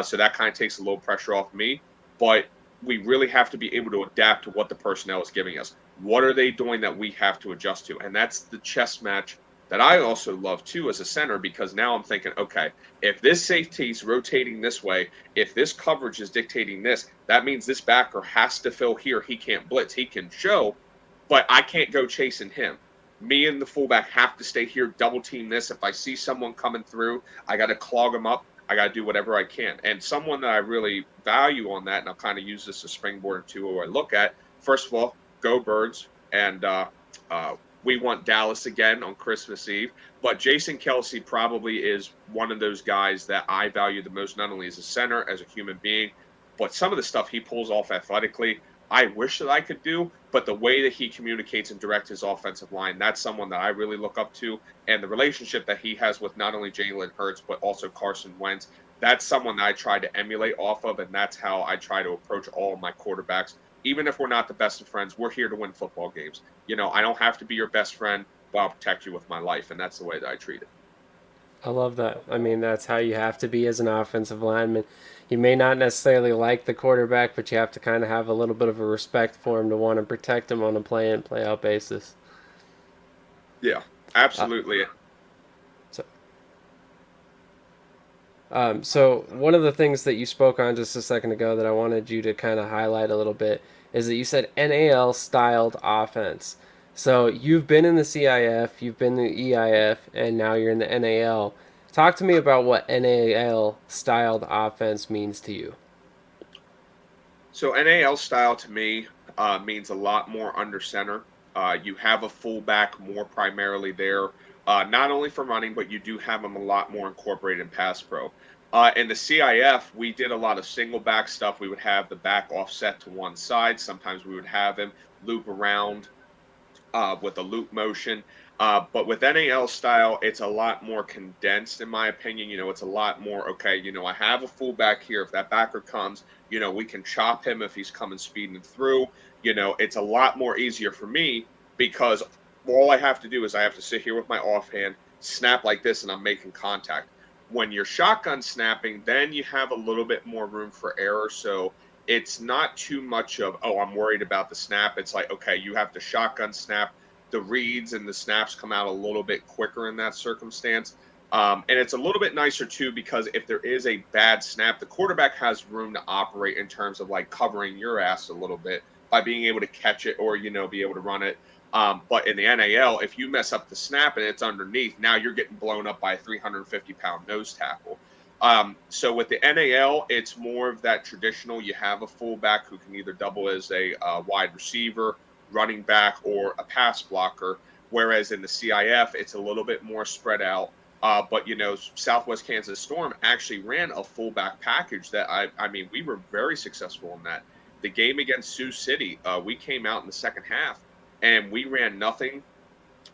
So that kind of takes a little pressure off me. But we really have to be able to adapt to what the personnel is giving us. What are they doing that we have to adjust to? And that's the chess match that I also love too as a center, because now I'm thinking, okay, if this safety is rotating this way, if this coverage is dictating this, that means this backer has to fill here. He can't blitz. He can show, but I can't go chasing him. Me and the fullback have to stay here, double team this. If I see someone coming through, I got to clog them up. I got to do whatever I can. And someone that I really value on that, and I'll kind of use this as springboard to who I look at. First of all, go Birds, and we want Dallas again on Christmas Eve. But Jason Kelsey probably is one of those guys that I value the most, not only as a center, as a human being, but some of the stuff he pulls off athletically, I wish that I could do. But the way that he communicates and directs his offensive line, that's someone that I really look up to. And the relationship that he has with not only Jalen Hurts, but also Carson Wentz, that's someone that I try to emulate off of. And that's how I try to approach all of my quarterbacks. Even if we're not the best of friends, we're here to win football games. I don't have to be your best friend, but I'll protect you with my life. And that's the way that I treat it. I love that. I mean, that's how you have to be as an offensive lineman. You may not necessarily like the quarterback, but you have to kind of have a little bit of a respect for him to want to protect him on a play in, play out basis. Yeah, Uh, absolutely. so, so one of the things that you spoke on just a second ago that I wanted you to kind of highlight a little bit is that you said NAL styled offense. So you've been in the CIF, you've been in the EIF, and now you're in the NAL. Talk to me about what NAL styled offense means to you. So NAL style to me means a lot more under center. You have a fullback more primarily there, not only for running, but you do have them a lot more incorporated in pass pro. In the CIF, we did a lot of single back stuff. We would have the back offset to one side. Sometimes we would have him loop around with a loop motion. But with NAL style, it's a lot more condensed, in my opinion. It's a lot more, okay, I have a fullback here. If that backer comes, we can chop him if he's coming speeding through. It's a lot more easier for me because all I have to do is I have to sit here with my offhand, snap like this, and I'm making contact. When you're shotgun snapping, then you have a little bit more room for error. So it's not too much of, oh, I'm worried about the snap. It's like, okay, you have to shotgun snap. The reads and the snaps come out a little bit quicker in that circumstance. And it's a little bit nicer too, because if there is a bad snap, the quarterback has room to operate in terms of like covering your ass a little bit by being able to catch it or, be able to run it. But in the NAL, if you mess up the snap and it's underneath, now you're getting blown up by a 350-pound nose tackle. So with the NAL, it's more of that traditional. You have a fullback who can either double as a wide receiver, running back, or a pass blocker. Whereas in the CIF, it's a little bit more spread out. But Southwest Kansas Storm actually ran a fullback package that I mean, we were very successful in that. The game against Sioux City, we came out in the second half and we ran nothing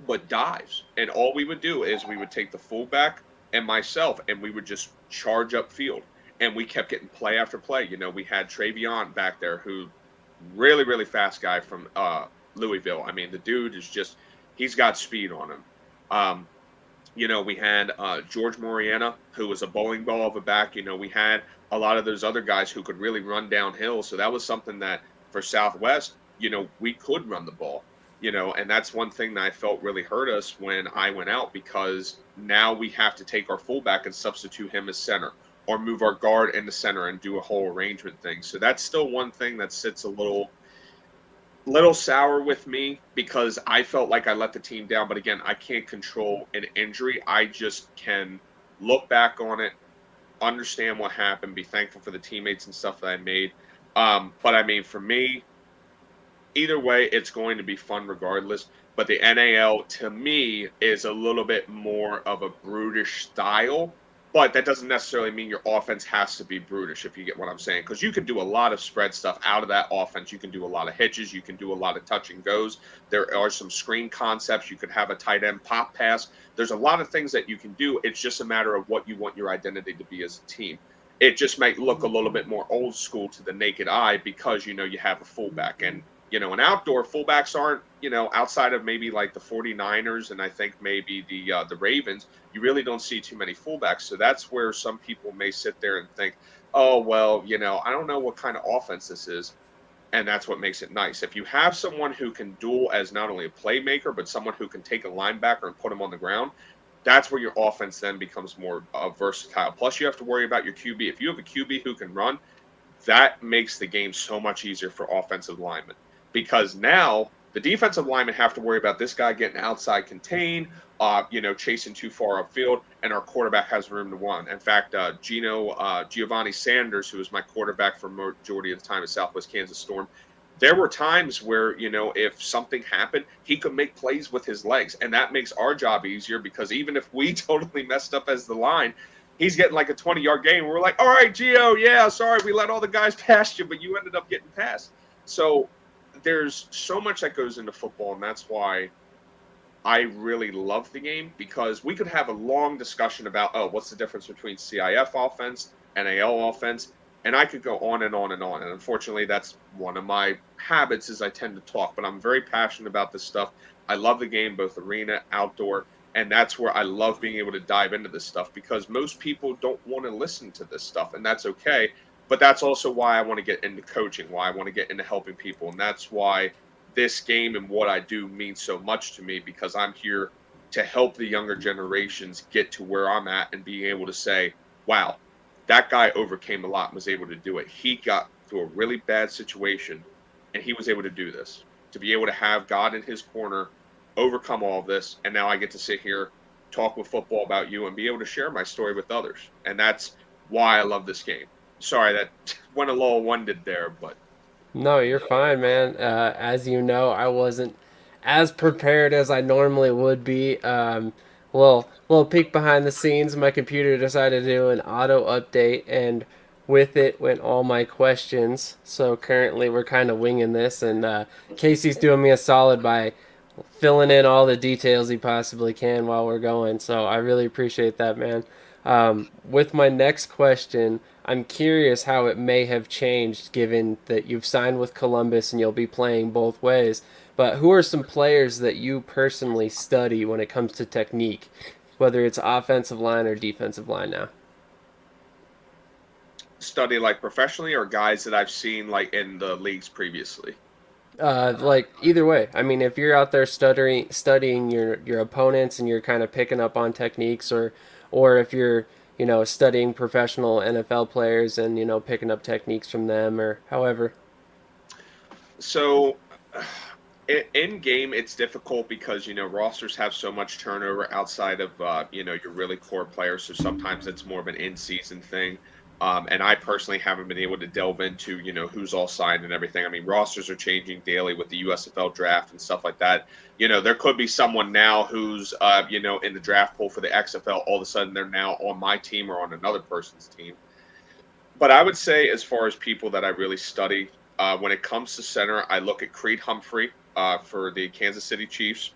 but dives. And all we would do is we would take the fullback and myself, and we would just charge up field. And we kept getting play after play. We had Travion back there, who really, really fast guy from Louisville. I mean, the dude is just he's got speed on him. Um, we had George Moriana, who was a bowling ball of a back. We had a lot of those other guys who could really run downhill. So that was something that for Southwest, we could run the ball. And that's one thing that I felt really hurt us when I went out because now we have to take our fullback and substitute him as center or move our guard in the center and do a whole arrangement thing. So that's still one thing that sits a little sour with me because I felt like I let the team down. But again, I can't control an injury. I just can look back on it, understand what happened, be thankful for the teammates and stuff that I made. But I mean, for me, either way, it's going to be fun regardless. But the NAL to me is a little bit more of a brutish style. But that doesn't necessarily mean your offense has to be brutish, if you get what I'm saying. Because you can do a lot of spread stuff out of that offense. You can do a lot of hitches. You can do a lot of touch and goes. There are some screen concepts. You could have a tight end pop pass. There's a lot of things that you can do. It's just a matter of what you want your identity to be as a team. It just might look a little bit more old school to the naked eye because you have a fullback. And an outdoor fullbacks aren't, outside of maybe like the 49ers and I think maybe the Ravens, you really don't see too many fullbacks. So that's where some people may sit there and think, oh, well, I don't know what kind of offense this is. And that's what makes it nice. If you have someone who can duel as not only a playmaker, but someone who can take a linebacker and put him on the ground, that's where your offense then becomes more versatile. Plus, you have to worry about your QB. If you have a QB who can run, that makes the game so much easier for offensive linemen because now the defensive linemen have to worry about this guy getting outside contained, chasing too far upfield, and our quarterback has room to run. In fact, Giovanni Sanders, who was my quarterback for majority of the time at Southwest Kansas Storm, there were times where, if something happened, he could make plays with his legs. And that makes our job easier because even if we totally messed up as the line, he's getting like a 20-yard gain. We're like, all right, Gio, yeah, sorry, we let all the guys past you, but you ended up getting past. So there's so much that goes into football. And that's why I really love the game, because we could have a long discussion about, oh, what's the difference between CIF offense, NAL offense, and I could go on and on and on. And unfortunately, that's one of my habits is I tend to talk, but I'm very passionate about this stuff. I love the game, both arena, outdoor, and that's where I love being able to dive into this stuff because most people don't want to listen to this stuff, and that's okay. But that's also why I want to get into coaching, why I want to get into helping people, and that's why this game and what I do means so much to me because I'm here to help the younger generations get to where I'm at and being able to say, wow, that guy overcame a lot and was able to do it. He got through a really bad situation and he was able to do this. To be able to have God in his corner, overcome all of this, and now I get to sit here, talk with football about you, and be able to share my story with others. And that's why I love this game. Sorry that went a little winded there, but No, you're fine, man. As you know, I wasn't as prepared as I normally would be. Little peek behind the scenes. My computer decided to do an auto update, and with it went all my questions. So currently, we're kind of winging this, and Casey's doing me a solid by filling in all the details he possibly can while we're going. So I really appreciate that, man. With my next question, I'm curious how it may have changed given that you've signed with Columbus and you'll be playing both ways. But who are some players that you personally study when it comes to technique, whether it's offensive line or defensive line now? study like professionally or guys that I've seen like in the leagues previously? Like either way. I mean, if you're out there studying your opponents and you're kind of picking up on techniques, or if you're studying professional NFL players and picking up techniques from them, or however. So in game, it's difficult because rosters have so much turnover outside of your really core players. So sometimes it's more of an in-season thing. And I personally haven't been able to delve into who's all signed and everything. I mean, rosters are changing daily with the USFL draft and stuff like that. There could be someone now who's in the draft pool for the XFL. All of a sudden, they're now on my team or on another person's team. But I would say, as far as people that I really study, when it comes to center, I look at Creed Humphrey for the Kansas City Chiefs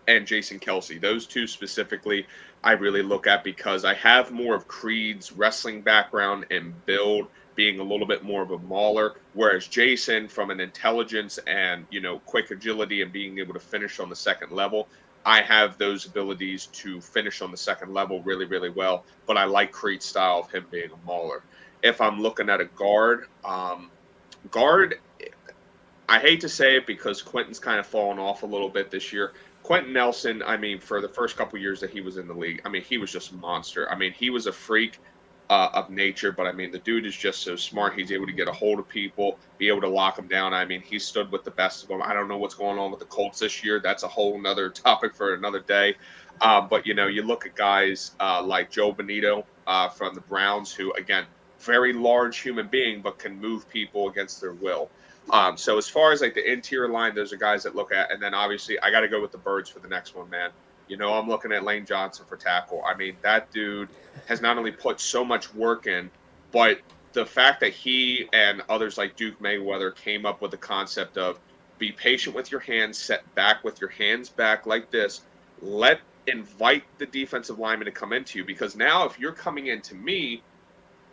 and Jason Kelsey. Those two specifically, I really look at because I have more of Creed's wrestling background and build, being a little bit more of a mauler, whereas Jason, from an intelligence and quick agility and being able to finish on the second level, I have those abilities to finish on the second level really, really well. But I like Creed's style of him being a mauler. If I'm looking at a guard, I hate to say it because Quentin's kind of fallen off a little bit this year. Quentin Nelson, I mean, for the first couple years that he was in the league, I mean, he was just a monster. I mean, he was a freak of nature, but I mean, the dude is just so smart. He's able to get a hold of people, be able to lock them down. I mean, he stood with the best of them. I don't know what's going on with the Colts this year. That's a whole nother topic for another day. But you look at guys like Joe Bonito from the Browns, who again, very large human being, but can move people against their will. So as far as like the interior line, those are guys that look at, and then obviously I got to go with the birds for the next one, man. I'm looking at Lane Johnson for tackle. I mean, that dude has not only put so much work in, but the fact that he and others like Duke Mayweather came up with the concept of be patient with your hands, set back with your hands back like this, invite the defensive lineman to come into you, because now if you're coming into me,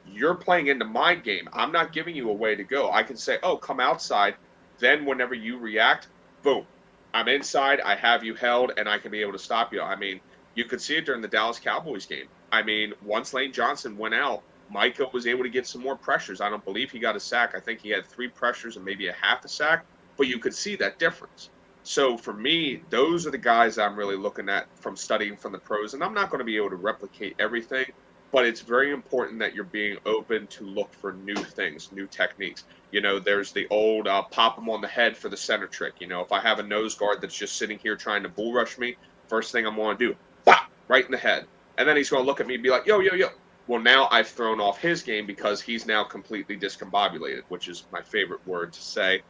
you're playing into my game. I'm not giving you a way to go. I can say, oh, come outside. Then whenever you react, boom, I'm inside. I have you held, and I can be able to stop you. I mean, you could see it during the Dallas Cowboys game. I mean, once Lane Johnson went out, Micah was able to get some more pressures. I don't believe he got a sack. I think he had 3 pressures and maybe a half a sack, but you could see that difference. So for me, those are the guys I'm really looking at from studying from the pros. And I'm not going to be able to replicate everything, but it's very important that you're being open to look for new things, new techniques. There's the old pop them on the head for the center trick. If I have a nose guard that's just sitting here trying to bull rush me, first thing I'm going to do, pop, right in the head. And then he's going to look at me and be like, yo, yo, yo. Well, now I've thrown off his game because he's now completely discombobulated, which is my favorite word to say.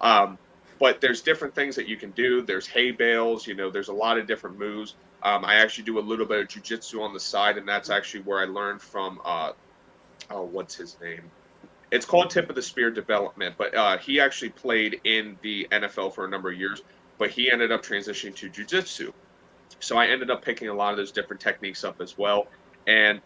Um, but there's different things that you can do. There's hay bales, there's a lot of different moves. I actually do a little bit of jujitsu on the side, and that's actually where I learned from oh, what's his name? It's called Tip of the Spear Development, but he actually played in the NFL for a number of years, but he ended up transitioning to jujitsu. So I ended up picking a lot of those different techniques up as well. And,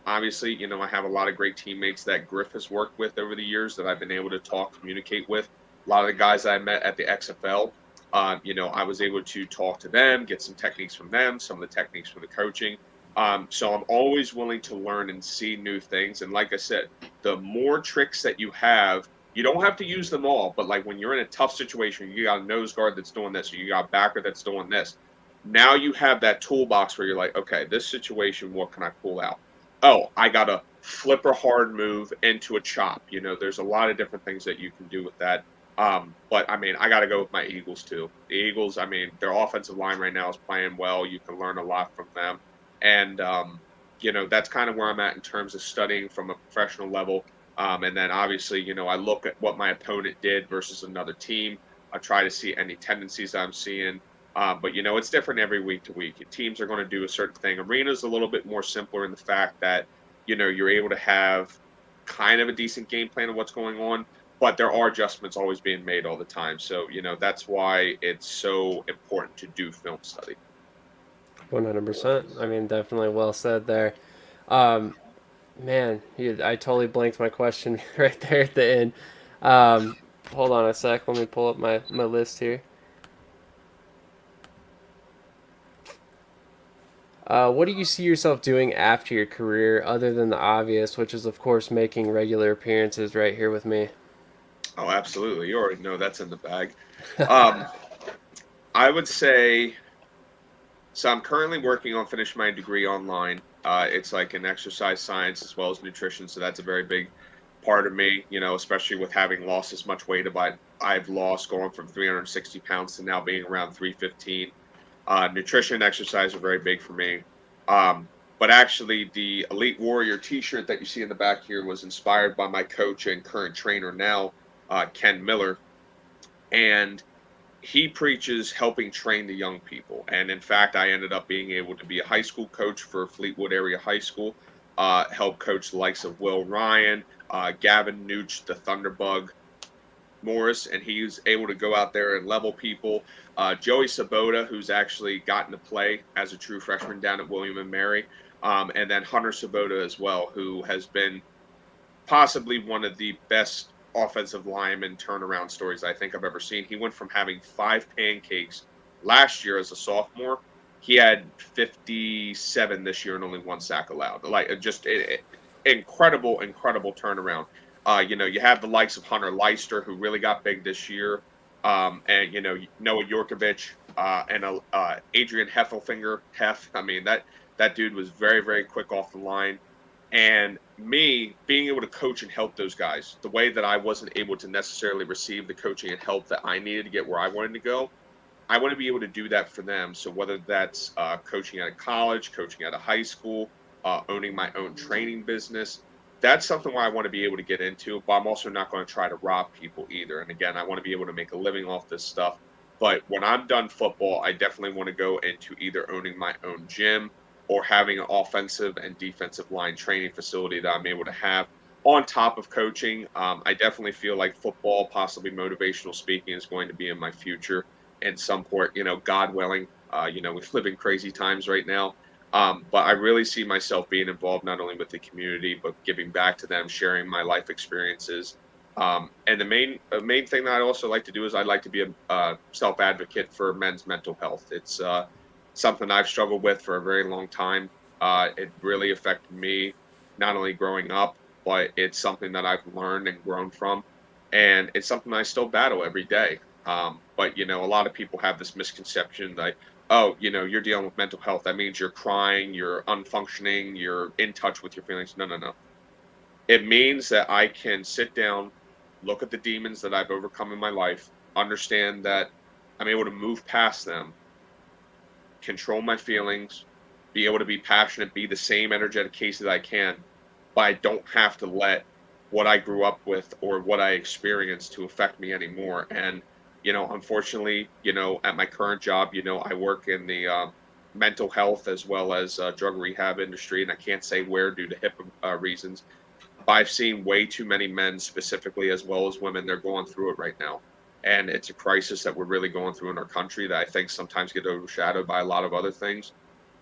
obviously, I have a lot of great teammates that Griff has worked with over the years that I've been able to talk, communicate with. A lot of the guys I met at the XFL, I was able to talk to them, get some techniques from them, some of the techniques from the coaching. So I'm always willing to learn and see new things. And like I said, the more tricks that you don't have to use them all. But like when you're in a tough situation, you got a nose guard that's doing this, or you got a backer that's doing this, now you have that toolbox where you're like, okay, this situation, what can I pull out? Oh, I got to flip a hard move into a chop. There's a lot of different things that you can do with that. But I mean, I got to go with my Eagles too. The Eagles, I mean, their offensive line right now is playing well. You can learn a lot from them. And, that's kind of where I'm at in terms of studying from a professional level. And then obviously, I look at what my opponent did versus another team. I try to see any tendencies I'm seeing. But it's different every week to week. Teams are going to do a certain thing. Arena's a little bit more simpler in the fact that you're able to have kind of a decent game plan of what's going on, but there are adjustments always being made all the time. So that's why it's so important to do film study. 100%. I mean, definitely well said there. Um, Man, I totally blanked my question right there at the end. Hold on a sec. Let me pull up my list here. What do you see yourself doing after your career, other than the obvious, which is, of course, making regular appearances right here with me? Oh, absolutely. You already know that's in the bag. Um, I would say so. I'm currently working on finishing my degree online. It's like in exercise science as well as nutrition. So that's a very big part of me, especially with having lost as much weight I've lost going from 360 pounds to now being around 315. Nutrition and exercise are very big for me. Um, but actually, the Elite Warrior T-shirt that you see in the back here was inspired by my coach and current trainer now, Ken Miller, and he preaches helping train the young people. And in fact, I ended up being able to be a high school coach for Fleetwood Area High School, help coach the likes of Will Ryan, Gavin Nooch, the Thunderbug, Morris, and he's able to go out there and level people. Joey Sabota, who's actually gotten to play as a true freshman down at William and Mary, and then Hunter Sabota as well, who has been possibly one of the best offensive lineman turnaround stories I think I've ever seen. He went from having 5 pancakes last year as a sophomore. He had 57 this year and only 1 sack allowed. Like just incredible, incredible turnaround. You have the likes of Hunter Leister, who really got big this year, and Noah Yorkovich, and Adrian Heffelfinger. I mean that dude was very, very quick off the line. And me being able to coach and help those guys the way that I wasn't able to necessarily receive the coaching and help that I needed to get where I wanted to go, I want to be able to do that for them. So whether that's coaching at a college, coaching at a high school, owning my own training business, that's something where I want to be able to get into. But I'm also not going to try to rob people either. And again, I want to be able to make a living off this stuff. But when I'm done football, I definitely want to go into either owning my own gym or having an offensive and defensive line training facility that I'm able to have on top of coaching. I definitely feel like football, possibly motivational speaking, is going to be in my future in some port, God willing. We live in crazy times right now. But I really see myself being involved not only with the community, but giving back to them, sharing my life experiences. And the main thing that I also like to do is I like to be a self advocate for men's mental health. It's something I've struggled with for a very long time. It really affected me not only growing up, but it's something that I've learned and grown from. And it's something I still battle every day. But a lot of people have this misconception that, oh, you're dealing with mental health. That means you're crying, you're unfunctioning, you're in touch with your feelings. No, no, no. It means that I can sit down, look at the demons that I've overcome in my life, understand that I'm able to move past them, control my feelings, be able to be passionate, be the same energetic Casey that I can, but I don't have to let what I grew up with or what I experienced to affect me anymore. And, unfortunately, at my current job, I work in the mental health as well as drug rehab industry, and I can't say where due to HIPAA reasons. But I've seen way too many men, specifically as well as women, they're going through it right now. And it's a crisis that we're really going through in our country that I think sometimes get overshadowed by a lot of other things.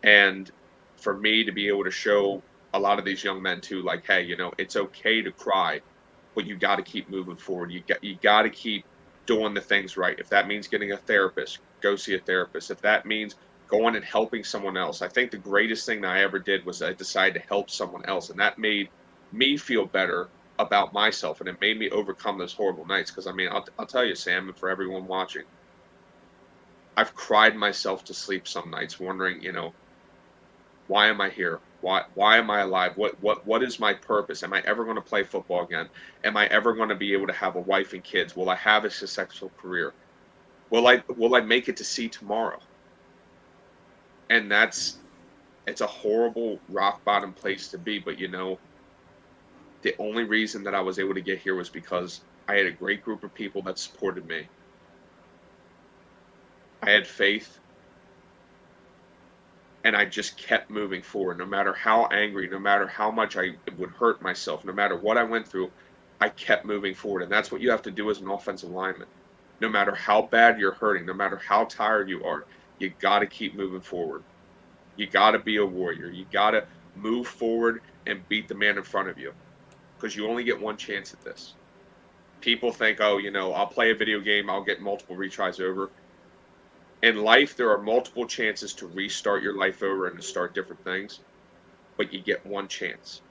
And for me to be able to show a lot of these young men too, like, hey, it's okay to cry, but you got to keep moving forward. You got to keep doing the things right. If that means getting a therapist, go see a therapist. If that means going and helping someone else, I think the greatest thing that I ever did was I decided to help someone else, and that made me feel better about myself, and it made me overcome those horrible nights. Because I mean, I'll tell you, Sam, and for everyone watching, I've cried myself to sleep some nights, wondering, why am I here? Why am I alive? What is my purpose? Am I ever going to play football again? Am I ever going to be able to have a wife and kids? Will I have a successful career? Will I make it to see tomorrow? And it's a horrible rock bottom place to be, but the only reason that I was able to get here was because I had a great group of people that supported me. I had faith, and I just kept moving forward. No matter how angry, no matter how much I would hurt myself, no matter what I went through, I kept moving forward. And that's what you have to do as an offensive lineman. No matter how bad you're hurting, no matter how tired you are, you got to keep moving forward. You got to be a warrior. You got to move forward and beat the man in front of you, because you only get one chance at this. People think, oh, I'll play a video game, I'll get multiple retries over. In life, there are multiple chances to restart your life over and to start different things, but you get one chance.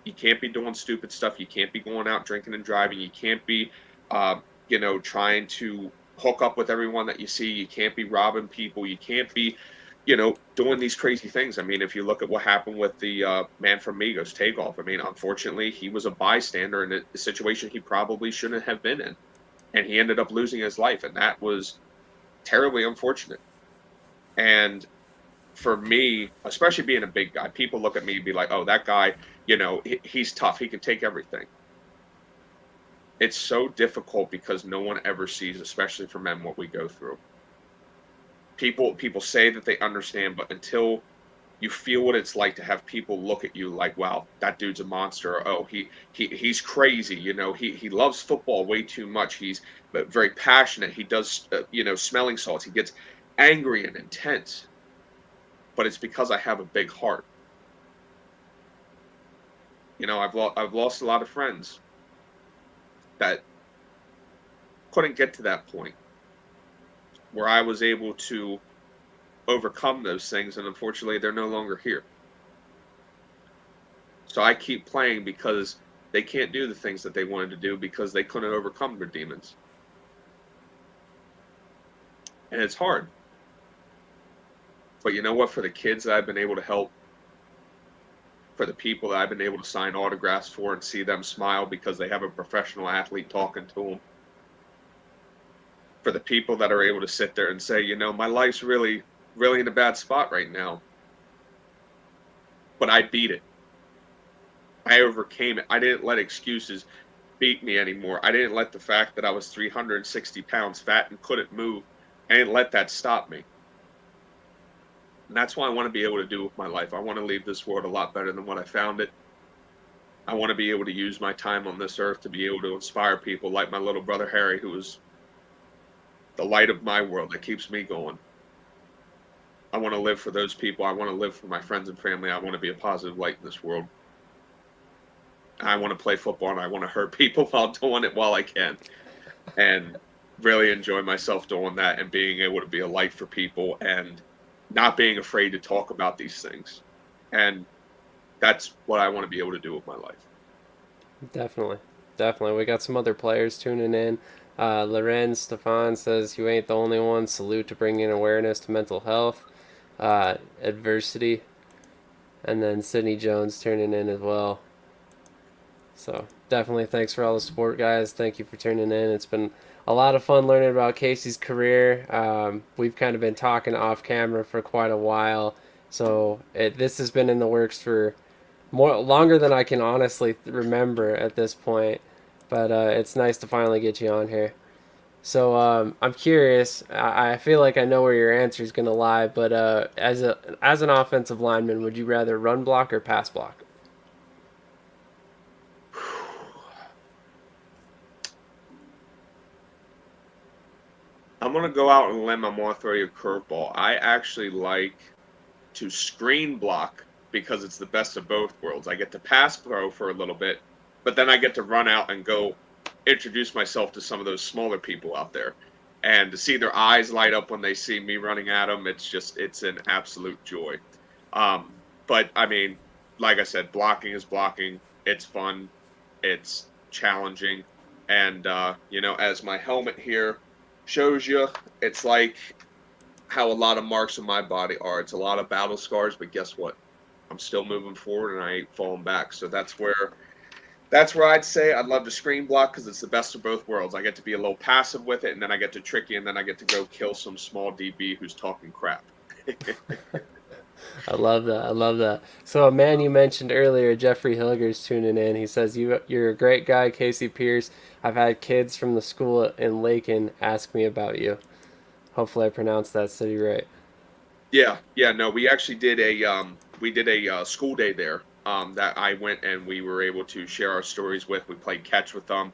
You can't be doing stupid stuff. You can't be going out drinking and driving. You can't be, trying to hook up with everyone that you see. You can't be robbing people. You can't be, doing these crazy things. I mean, if you look at what happened with the man from Migos, Takeoff, I mean, unfortunately, he was a bystander in a situation he probably shouldn't have been in, and he ended up losing his life, and that was terribly unfortunate. And for me, especially being a big guy, people look at me and be like, "Oh, that guy, he's tough. He can take everything." It's so difficult because no one ever sees, especially for men, what we go through. People say that they understand, but until you feel what it's like to have people look at you like, "Wow, that dude's a monster," or, "Oh, he's crazy," he loves football way too much. He's very passionate. He does, smelling salts. He gets angry and intense, but it's because I have a big heart. I've lost a lot of friends that couldn't get to that point where I was able to overcome those things, and unfortunately, they're no longer here. So I keep playing because they can't do the things that they wanted to do because they couldn't overcome their demons. And it's hard. But you know what? For the kids that I've been able to help, for the people that I've been able to sign autographs for and see them smile because they have a professional athlete talking to them, for the people that are able to sit there and say, my life's really, really in a bad spot right now, but I beat it. I overcame it. I didn't let excuses beat me anymore. I didn't let the fact that I was 360 pounds fat and couldn't move, I didn't let that stop me. And that's what I want to be able to do with my life. I want to leave this world a lot better than when I found it. I want to be able to use my time on this earth to be able to inspire people like my little brother Harry, who is the light of my world that keeps me going. I want to live for those people. I want to live for my friends and family. I want to be a positive light in this world. I want to play football and I want to hurt people while doing it while I can. And really enjoy myself doing that and being able to be a light for people and not being afraid to talk about these things. And that's what I want to be able to do with my life. Definitely. Definitely. We got some other players tuning in. Loren Stefan says, "You ain't the only one. Salute to bringing awareness to mental health, adversity." And then Sydney Jones tuning in as well. So definitely thanks for all the support, guys. Thank you for tuning in. It's been a lot of fun learning about Casey's career. We've kind of been talking off camera for quite a while. So this has been in the works for more longer than I can honestly remember at this point. But it's nice to finally get you on here. So I'm curious. I feel like I know where your answer is going to lie, but as an offensive lineman, would you rather run block or pass block? I'm gonna go out on a limb. I'm gonna throw you a curveball. I actually like to screen block because it's the best of both worlds. I get to pass pro for a little bit, but then I get to run out and go introduce myself to some of those smaller people out there. And to see their eyes light up when they see me running at them, it's an absolute joy. Um, but I mean, like I said, blocking is blocking. It's fun. It's challenging. And as my helmet here shows you, it's like how a lot of marks on my body are. It's a lot of battle scars, but guess what? I'm still moving forward and I ain't falling back. So that's where I'd say I'd love to screen block because it's the best of both worlds. I get to be a little passive with it, and then I get to trick you, and then I get to go kill some small DB who's talking crap. I love that. I love that. So a man you mentioned earlier, Jeffrey Hilger's tuning in. He says you're a great guy, Casey Pierce. I've had kids from the school in Lakin ask me about you. Hopefully I pronounced that city right. Yeah, yeah, no, we did a school day there. That I went and we were able to share our stories with. We played catch with them.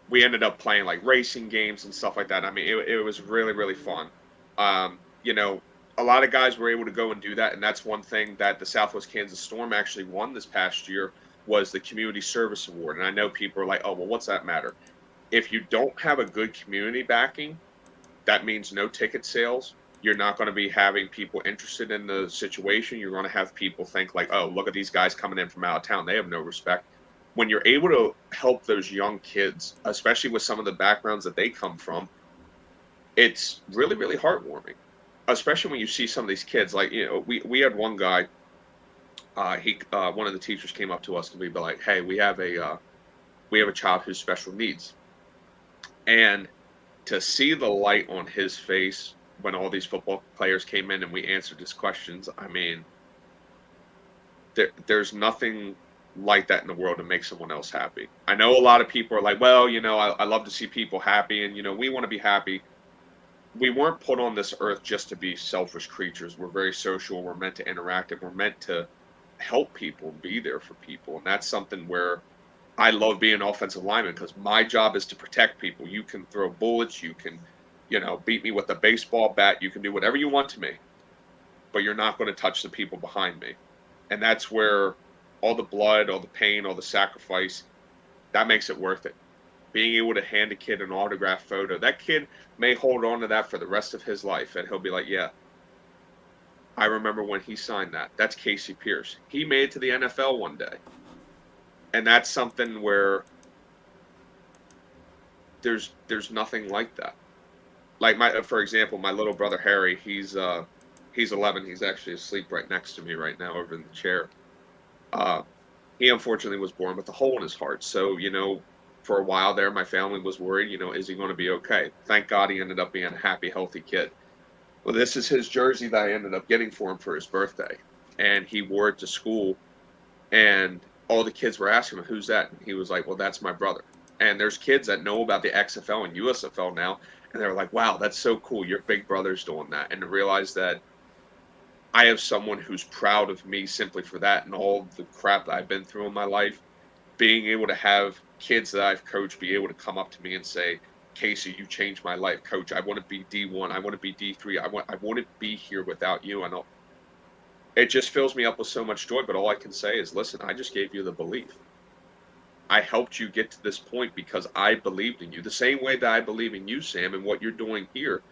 We ended up playing like racing games and stuff like that. I mean, it was really really fun. Um, you know, a lot of guys were able to go and do that, and that's one thing that the Southwest Kansas Storm actually won this past year was the Community Service Award. And I know people are like, "Oh, well, what's that matter?" If you don't have a good community backing, that means no ticket sales. You're not going to be having people interested in the situation. You're going to have people think like, "Oh, look at these guys coming in from out of town. They have no respect." When you're able to help those young kids, especially with some of the backgrounds that they come from, it's really really heartwarming. Especially when you see some of these kids, like we had one guy. He one of the teachers came up to us to be like, "Hey, we have a child who's special needs," and to see the light on his face when all these football players came in and we answered his questions, I mean, there's nothing like that in the world to make someone else happy. I know a lot of people are like, well, I love to see people happy, and we want to be happy. We weren't put on this earth just to be selfish creatures. We're very social. We're meant to interact, and we're meant to help people and be there for people. And that's something where I love being an offensive lineman because my job is to protect people. You can throw bullets, you can, beat me with a baseball bat, you can do whatever you want to me, but you're not going to touch the people behind me. And that's where all the blood, all the pain, all the sacrifice, that makes it worth it. Being able to hand a kid an autograph photo, that kid may hold on to that for the rest of his life, and he'll be like, yeah, I remember when he signed that. That's Casey Pierce. He made it to the NFL one day. And that's something where there's nothing like that. Like for example, my little brother Harry, he's 11. He's actually asleep right next to me right now over in the chair. Uh, he unfortunately was born with a hole in his heart. So for a while there, my family was worried. Is he going to be okay? Thank God he ended up being a happy, healthy kid. Well, this is his jersey that I ended up getting for him for his birthday, and he wore it to school. And all the kids were asking him, "Who's that?" And he was like, "Well, that's my brother." And there's kids that know about the XFL and USFL now, and they're like, "Wow, that's so cool. Your big brother's doing that." And to realize that I have someone who's proud of me simply for that and all the crap that I've been through in my life, being able to have kids that I've coached be able to come up to me and say, "Casey, you changed my life, coach. I want to be D1. I want to be D3. I wouldn't be here without you." And it just fills me up with so much joy. But all I can say is, listen, I just gave you the belief. I helped you get to this point because I believed in you. The same way that I believe in you, Sam, and what you're doing here,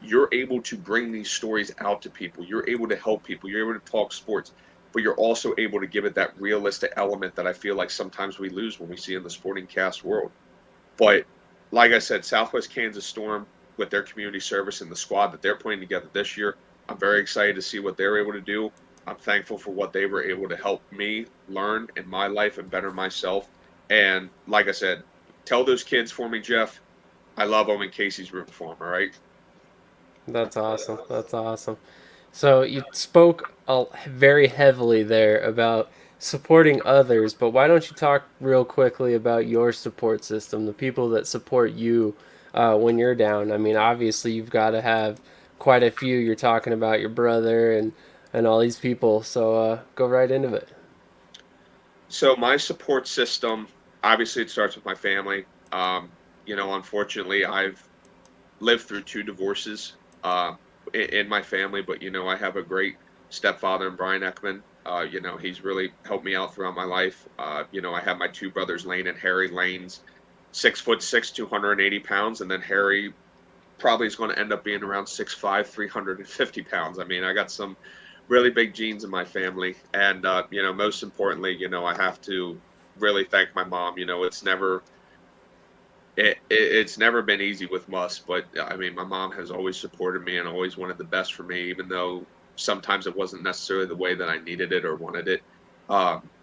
you're able to bring these stories out to people. You're able to help people. You're able to talk sports, but you're also able to give it that realistic element that I feel like sometimes we lose when we see in the sporting cast world. But like I said, Southwest Kansas Storm with their community service and the squad that they're putting together this year, I'm very excited to see what they're able to do. I'm thankful for what they were able to help me learn in my life and better myself. And like I said, tell those kids for me, Jeff. I love them and Casey's rooting for them. All right. That's awesome. That's awesome. So you spoke very heavily there about supporting others, but why don't you talk real quickly about your support system, the people that support you when you're down? I mean, obviously you've got to have quite a few. You're talking about your brother and all these people, so go right into it. So my support system, obviously, it starts with my family. Unfortunately, I've lived through two divorces in my family, but I have a great stepfather in Brian Ekman. He's really helped me out throughout my life. I have my two brothers, Lane and Harry. Lane's 6'6", 280 pounds, and then Harry probably is going to end up being around 6'5", 350 pounds. I mean, I got some really big genes in my family, and most importantly, I have to really thank my mom. It's never been easy with Musk, but I mean, my mom has always supported me and always wanted the best for me, even though sometimes it wasn't necessarily the way that I needed it or wanted it.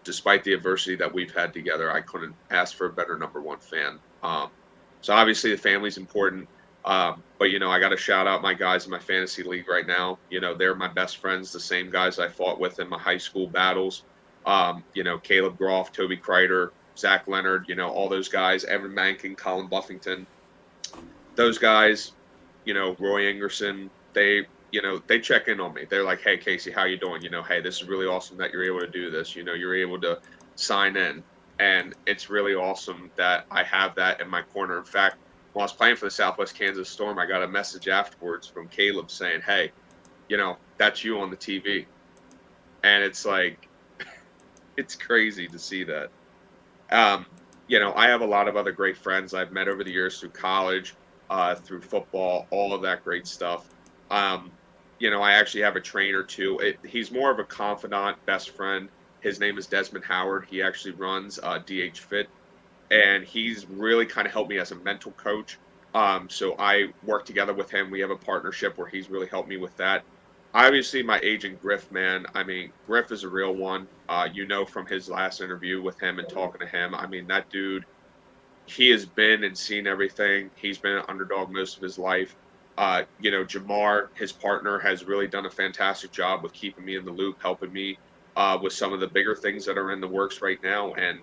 Despite the adversity that we've had together, I couldn't ask for a better number one fan. So obviously, the family's important. But I got to shout out my guys in my fantasy league right now. They're my best friends, the same guys I fought with in my high school battles. Caleb Groff, Toby Kreider, Zach Leonard, all those guys, Evan Mankin, Colin Buffington, those guys, Roy Ingerson, they check in on me. They're like, "Hey, Casey, how you doing? Hey, this is really awesome that you're able to do this. You're able to sign in." And it's really awesome that I have that in my corner. In fact, while I was playing for the Southwest Kansas Storm, I got a message afterwards from Caleb saying, "Hey, that's you on the TV." And it's like, it's crazy to see that. Um, I have a lot of other great friends I've met over the years through college, through football, all of that great stuff. Um, I actually have a trainer too. He's more of a confidant, best friend. His name is Desmond Howard. He actually runs DH Fit, and he's really kind of helped me as a mental coach. So I work together with him. We have a partnership where he's really helped me with that. Obviously, my agent Griff, man. I mean, Griff is a real one. From his last interview with him and talking to him. I mean, that dude, he has been and seen everything. He's been an underdog most of his life. Jamar, his partner, has really done a fantastic job with keeping me in the loop, helping me with some of the bigger things that are in the works right now. And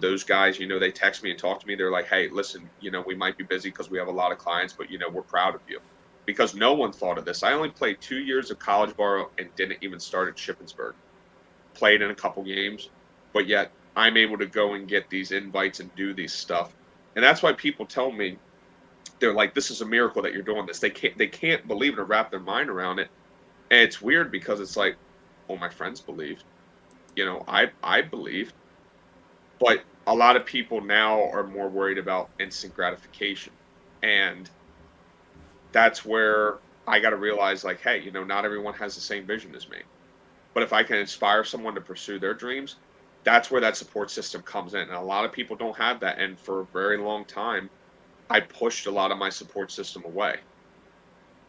those guys, they text me and talk to me. They're like, "Hey, listen, we might be busy because we have a lot of clients, but we're proud of you." Because no one thought of this. I only played 2 years of college ball and didn't even start at Shippensburg. Played in a couple games, but yet I'm able to go and get these invites and do these stuff. And that's why people tell me, they're like, "This is a miracle that you're doing this." They can't believe it or wrap their mind around it. And it's weird because it's like, well, my friends believed. I believed, but a lot of people now are more worried about instant gratification. And that's where I got to realize, like, hey, not everyone has the same vision as me. But if I can inspire someone to pursue their dreams, that's where that support system comes in. And a lot of people don't have that. And for a very long time, I pushed a lot of my support system away.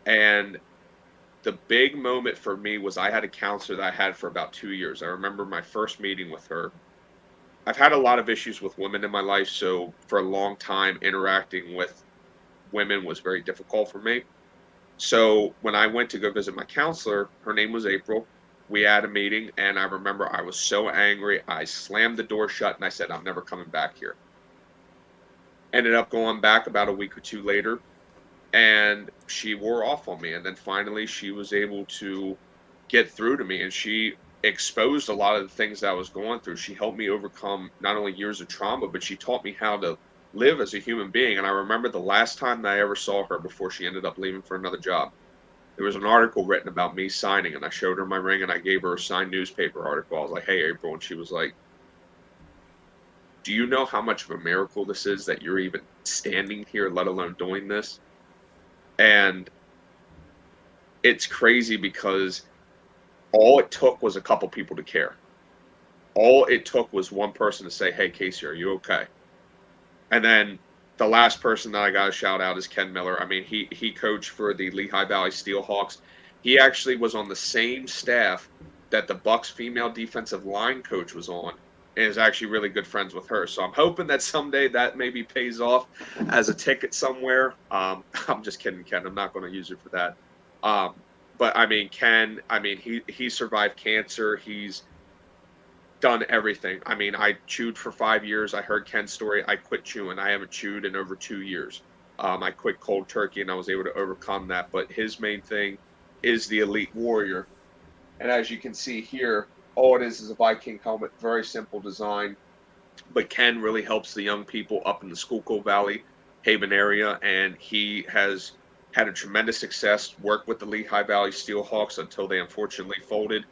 And the big moment for me was I had a counselor that I had for about 2 years. I remember my first meeting with her. I've had a lot of issues with women in my life. So for a long time, interacting with women was very difficult for me. So when I went to go visit my counselor, her name was April. We had a meeting, and I remember I was so angry. I slammed the door shut and I said, "I'm never coming back here." Ended up going back about a week or two later, and she wore off on me. And then finally, she was able to get through to me, and she exposed a lot of the things that I was going through. She helped me overcome not only years of trauma, but she taught me how to live as a human being. And I remember the last time that I ever saw her before she ended up leaving for another job. There was an article written about me signing, and I showed her my ring and I gave her a signed newspaper article. I was like, "Hey, April," and she was like, "Do you know how much of a miracle this is that you're even standing here, let alone doing this?" And it's crazy because all it took was a couple people to care. All it took was one person to say, "Hey, Casey, are you okay?" And then the last person that I got to shout out is Ken Miller. I mean, he coached for the Lehigh Valley Steelhawks. He actually was on the same staff that the Bucks female defensive line coach was on, and is actually really good friends with her. So I'm hoping that someday that maybe pays off as a ticket somewhere. I'm just kidding, Ken. I'm not going to use it for that. But I mean, Ken. I mean, he survived cancer. He's done everything. I mean, I chewed for 5 years. I heard Ken's story. I quit chewing. I haven't chewed in over 2 years. I quit cold turkey, and I was able to overcome that, but his main thing is the elite warrior, and as you can see here, all it is a Viking helmet, very simple design, but Ken really helps the young people up in the Schuylkill Valley, Haven area, and he has had a tremendous success. Worked with the Lehigh Valley Steelhawks until they unfortunately folded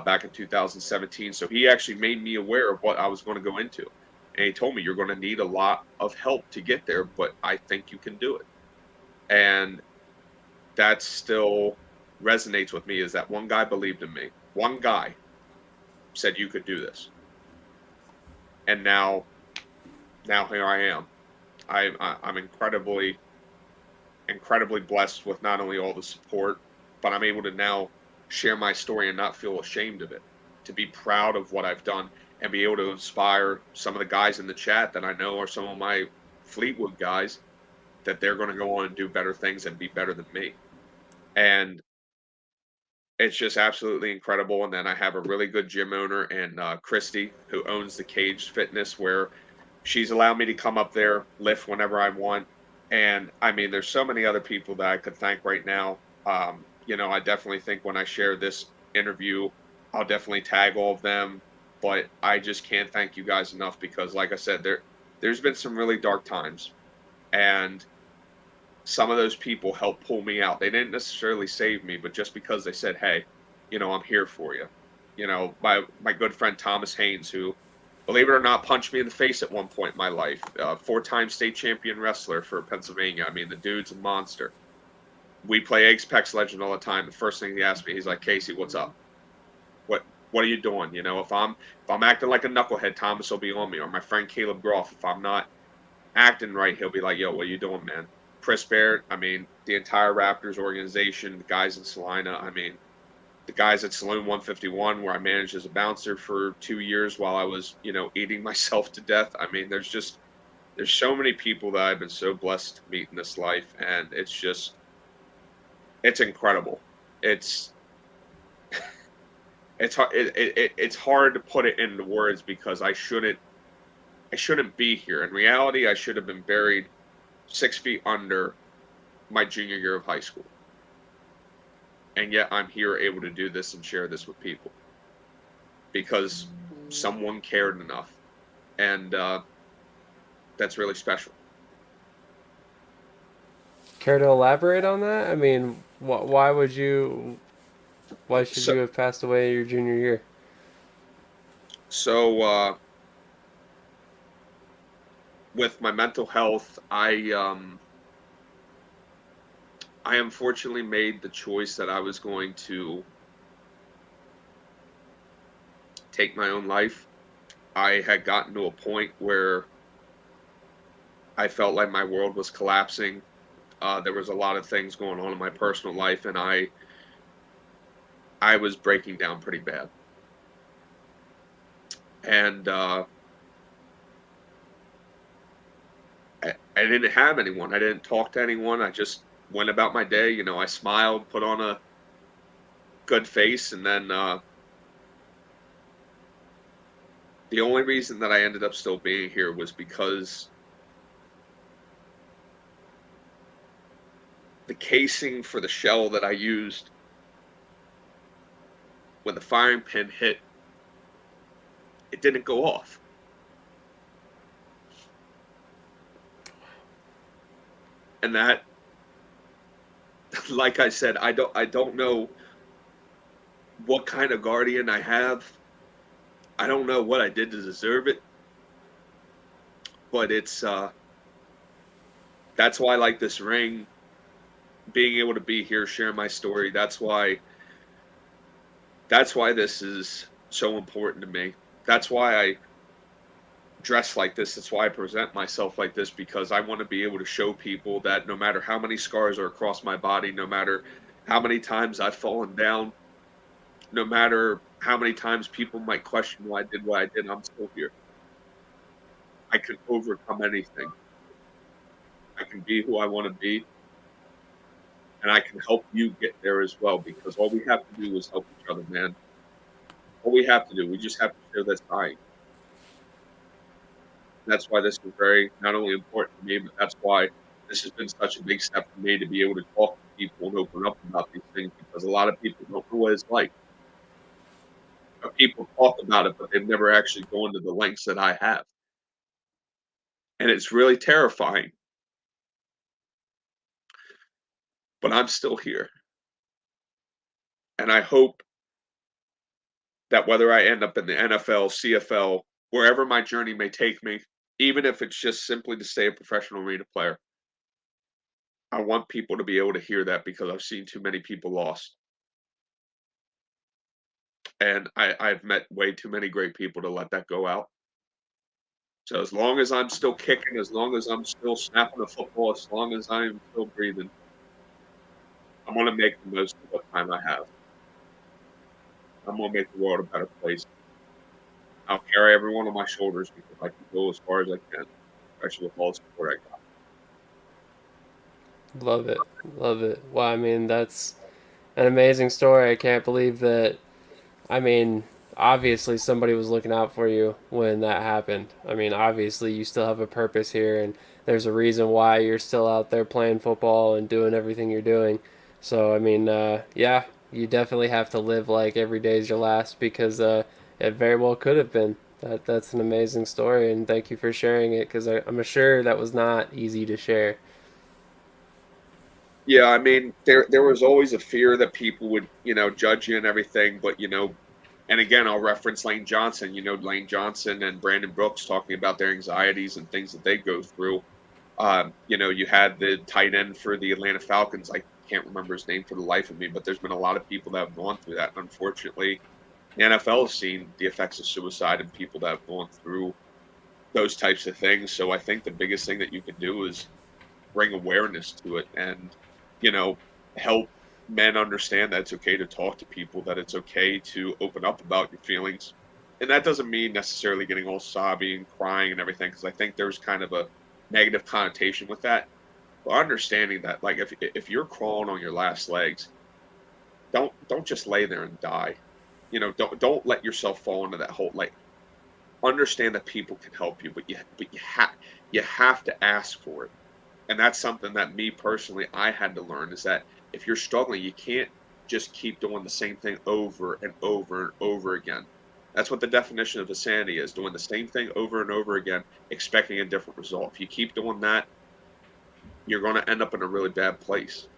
back in 2017. So he actually made me aware of what I was going to go into, and he told me you're going to need a lot of help to get there, but I think you can do it. And that still resonates with me. Is that one guy believed in me? One guy said you could do this, and now here I am. I'm incredibly blessed with not only all the support, but I'm able to now share my story and not feel ashamed of it. To be proud of what I've done and be able to inspire some of the guys in the chat that I know are some of my Fleetwood guys that they're going to go on and do better things and be better than me. And it's just absolutely incredible. And then I have a really good gym owner and Christy, who owns the Caged Fitness, where she's allowed me to come up there, lift whenever I want. And I mean, there's so many other people that I could thank right now. I definitely think when I share this interview, I'll definitely tag all of them. But I just can't thank you guys enough because, like I said, there's been some really dark times, and some of those people helped pull me out. They didn't necessarily save me, but just because they said, "Hey, I'm here for you." My good friend Thomas Haynes, who, believe it or not, punched me in the face at one point in my life. Four-time state champion wrestler for Pennsylvania. I mean, the dude's a monster. We play Apex Legend all the time. The first thing he asked me, he's like, "Casey, what's up? What are you doing?" If I'm acting like a knucklehead, Thomas will be on me. Or my friend Caleb Groff, if I'm not acting right, he'll be like, "Yo, what are you doing, man?" Chris Barrett, I mean, the entire Raptors organization, the guys in Salina, I mean, the guys at Saloon 151, where I managed as a bouncer for 2 years while I was, eating myself to death. I mean, there's so many people that I've been so blessed to meet in this life, and it's incredible. It's it's hard to put it into words because I shouldn't be here. In reality, I should have been buried 6 feet under my junior year of high school. And yet I'm here able to do this and share this with people because someone cared enough. And that's really special. Care to elaborate on that? I mean, why should So, you have passed away your junior year? so with my mental health, I unfortunately made the choice that I was going to take my own life. I had gotten to a point where I felt like my world was collapsing. There was a lot of things going on in my personal life, and I was breaking down pretty bad. And I didn't have anyone. I didn't talk to anyone. I just went about my day. I smiled, put on a good face, and then the only reason that I ended up still being here was because the casing for the shell that I used when the firing pin hit, it didn't go off. And that, like I said, I don't know what kind of guardian I have. I don't know what I did to deserve it, but that's why I like this ring, being able to be here, share my story. That's why this is so important to me. That's why I dress like this. That's why I present myself like this, because I want to be able to show people that no matter how many scars are across my body, no matter how many times I've fallen down, no matter how many times people might question why I did what I did, I'm still here. I can overcome anything. I can be who I want to be, and I can help you get there as well, because all we have to do is help each other, man. all we have to do. We just have to show that sign. That's why this is very not only important to me, but that's why this has been such a big step for me to be able to talk to people and open up about these things because a lot of people don't know what it's like. People talk about it, but they've never actually gone to the lengths that I have. And it's really terrifying, but I'm still here. And I hope that whether I end up in the NFL, CFL, wherever my journey may take me, even if it's just simply to stay a professional arena player, I want people to be able to hear that because I've seen too many people lost. And I've met way too many great people to let that go out. So as long as I'm still kicking, as long as I'm still snapping a football, as long as I'm still breathing, I'm gonna make the most of what time I have. I'm gonna make the world a better place. I'll carry everyone on my shoulders because I can go as far as I can, especially with all the support I got. Love it. Love it. Well, I mean, that's an amazing story. I can't believe that. I mean, obviously somebody was looking out for you when that happened. I mean, obviously you still have a purpose here, and there's a reason why you're still out there playing football and doing everything you're doing. So, I mean, yeah, you definitely have to live like every day's your last because it very well could have been. That's an amazing story, and thank you for sharing it because I'm sure that was not easy to share. Yeah, I mean, there was always a fear that people would, judge you and everything, but and again, I'll reference Lane Johnson. Lane Johnson and Brandon Brooks talking about their anxieties and things that they go through. You had the tight end for the Atlanta Falcons. I can't remember his name for the life of me, but there's been a lot of people that have gone through that. And unfortunately, the NFL has seen the effects of suicide and people that have gone through those types of things. So I think the biggest thing that you can do is bring awareness to it and, you know, help men understand that it's okay to talk to people, that it's okay to open up about your feelings. And that doesn't mean necessarily getting all sobby and crying and everything, because I think there's kind of a negative connotation with that. But understanding that, like, if you're crawling on your last legs, don't just lay there and die. Don't let yourself fall into that hole. Like, understand that people can help you, but you have to ask for it. And that's something that me personally I had to learn is that if you're struggling, you can't just keep doing the same thing over and over and over again. That's what the definition of insanity is, doing the same thing over and over again, expecting a different result. If you keep doing that, you're going to end up in a really bad place.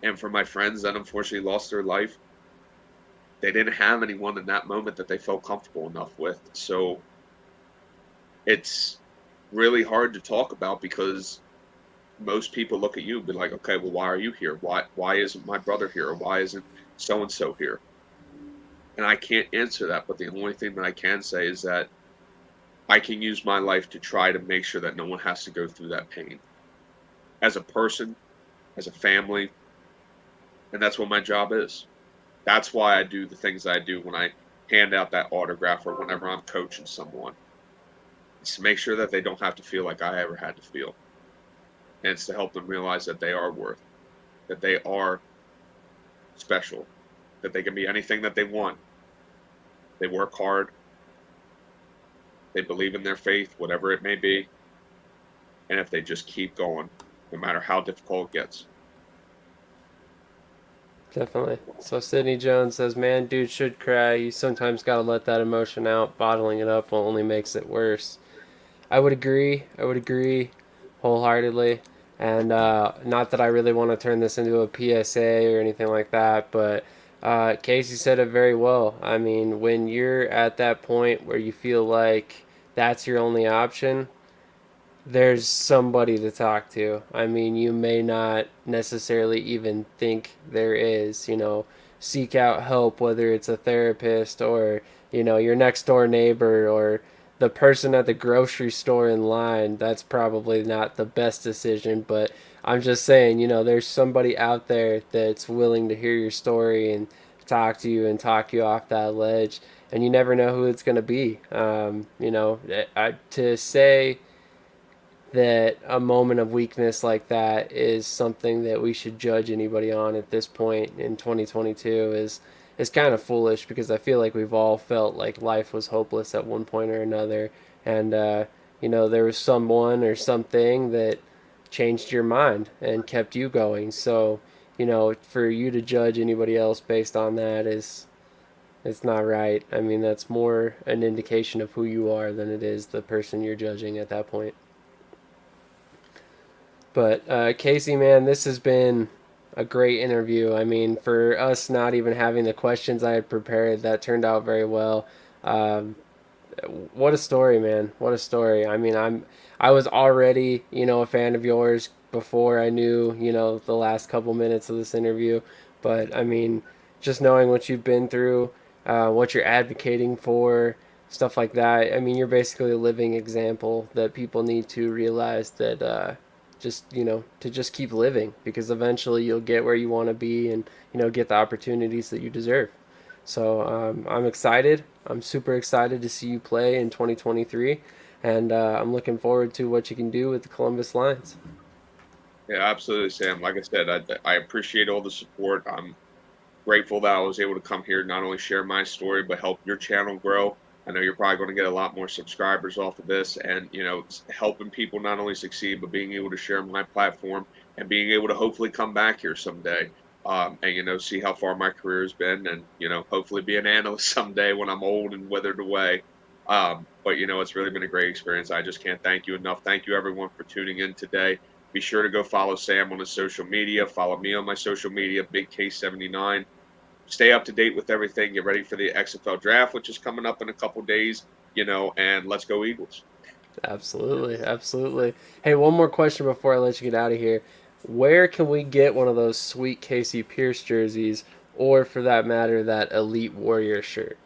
And for my friends that unfortunately lost their life, they didn't have anyone in that moment that they felt comfortable enough with. So it's really hard to talk about because most people look at you and be like, okay, well, why are you here? Why isn't my brother here? Or why isn't so and so here? And I can't answer that, but the only thing that I can say is that I can use my life to try to make sure that no one has to go through that pain as a person, as a family, and that's what my job is. That's why I do the things I do when I hand out that autograph or whenever I'm coaching someone. It's to make sure that they don't have to feel like I ever had to feel. And it's to help them realize that they are worth, that they are special, that they can be anything that they want. They work hard, they believe in their faith, whatever it may be, and if they just keep going, no matter how difficult it gets. Definitely. So Sidney Jones says, "Man, dude should cry. You sometimes gotta let that emotion out. Bottling it up only makes it worse." I would agree. I would agree wholeheartedly. And not that I really want to turn this into a PSA or anything like that, but Casey said it very well. I mean, when you're at that point where you feel like that's your only option, there's somebody to talk to. I mean, you may not necessarily even think there is, seek out help, whether it's a therapist or, your next door neighbor or the person at the grocery store in line. That's probably not the best decision, but I'm just saying, there's somebody out there that's willing to hear your story and talk to you and talk you off that ledge. And you never know who it's going to be. To say that a moment of weakness like that is something that we should judge anybody on at this point in 2022 is is kind of foolish because I feel like we've all felt like life was hopeless at one point or another, and there was someone or something that changed your mind and kept you going. So for you to judge anybody else based on that is it's not right. I mean, that's more an indication of who you are than it is the person you're judging at that point. But Casey, man, this has been a great interview. I mean, for us not even having the questions I had prepared, that turned out very well. Um, what a story, man! What a story. I mean, I was already a fan of yours before I knew the last couple minutes of this interview, but I mean, just knowing what you've been through, what you're advocating for, stuff like that. I mean, you're basically a living example that people need to realize that just to just keep living because eventually you'll get where you want to be and get the opportunities that you deserve. So I'm excited. I'm super excited to see you play in 2023, and I'm looking forward to what you can do with the Columbus Lions. Yeah, absolutely, Sam. Like I said, I appreciate all the support. I'm grateful that I was able to come here, not only share my story, but help your channel grow. I know you're probably going to get a lot more subscribers off of this, and helping people not only succeed, but being able to share my platform and being able to hopefully come back here someday, and see how far my career has been, and hopefully be an analyst someday when I'm old and withered away. But it's really been a great experience. I just can't thank you enough. Thank you everyone for tuning in today. Be sure to go follow Sam on his social media. Follow me on my social media, Big K79. Stay up to date with everything. Get ready for the XFL draft, which is coming up in a couple days, and let's go Eagles. Absolutely, absolutely. Hey, one more question before I let you get out of here. Where can we get one of those sweet Casey Pierce jerseys, or for that matter, that Elite Warrior shirt?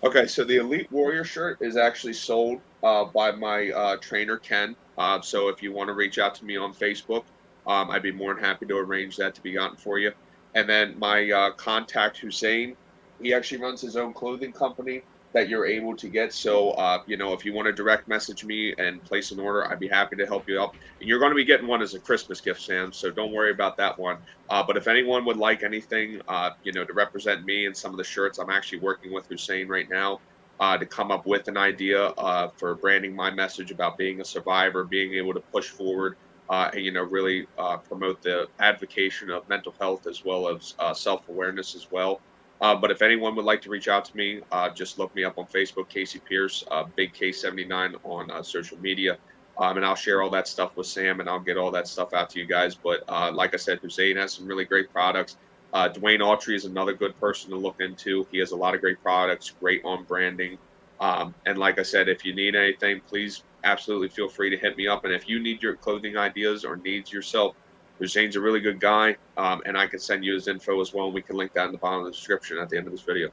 Okay, so the Elite Warrior shirt is actually sold by my trainer, Ken. So if you want to reach out to me on Facebook, I'd be more than happy to arrange that to be gotten for you. And then my contact, Hussein, he actually runs his own clothing company that you're able to get. So, if you want to direct message me and place an order, I'd be happy to help you out. And you're going to be getting one as a Christmas gift, Sam. So don't worry about that one. But if anyone would like anything, to represent me and some of the shirts, I'm actually working with Hussein right now to come up with an idea for branding my message about being a survivor, being able to push forward, and really promote the advocacy of mental health as well as self-awareness as well. But if anyone would like to reach out to me, just look me up on Facebook, Casey Pierce, Big K79 on social media. And I'll share all that stuff with Sam, and I'll get all that stuff out to you guys. But like I said, Hussein has some really great products. Dwayne Autry is another good person to look into. He has a lot of great products, great on branding. And like I said, if you need anything, please absolutely feel free to hit me up. And if you need your clothing ideas or needs yourself, Hussein's a really good guy, and I can send you his info as well. And we can link that in the bottom of the description at the end of this video.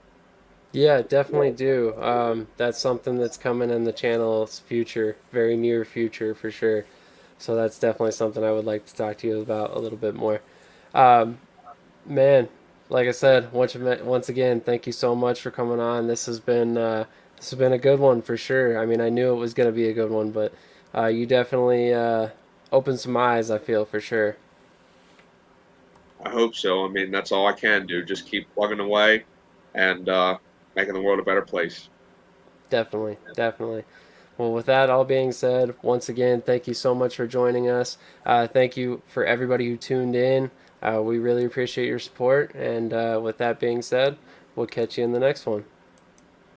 Yeah, definitely do. That's something that's coming in the channel's future, very near future for sure. So that's definitely something I would like to talk to you about a little bit more. Um, Man, like I said, once again, thank you so much for coming on. This has been a good one for sure. I mean, I knew it was gonna be a good one, but you definitely opened some eyes. I feel for sure. I hope so. I mean, that's all I can do. Just keep plugging away and making the world a better place. Definitely, definitely. Well, with that all being said, once again, thank you so much for joining us. Thank you for everybody who tuned in. We really appreciate your support. And with that being said, we'll catch you in the next one.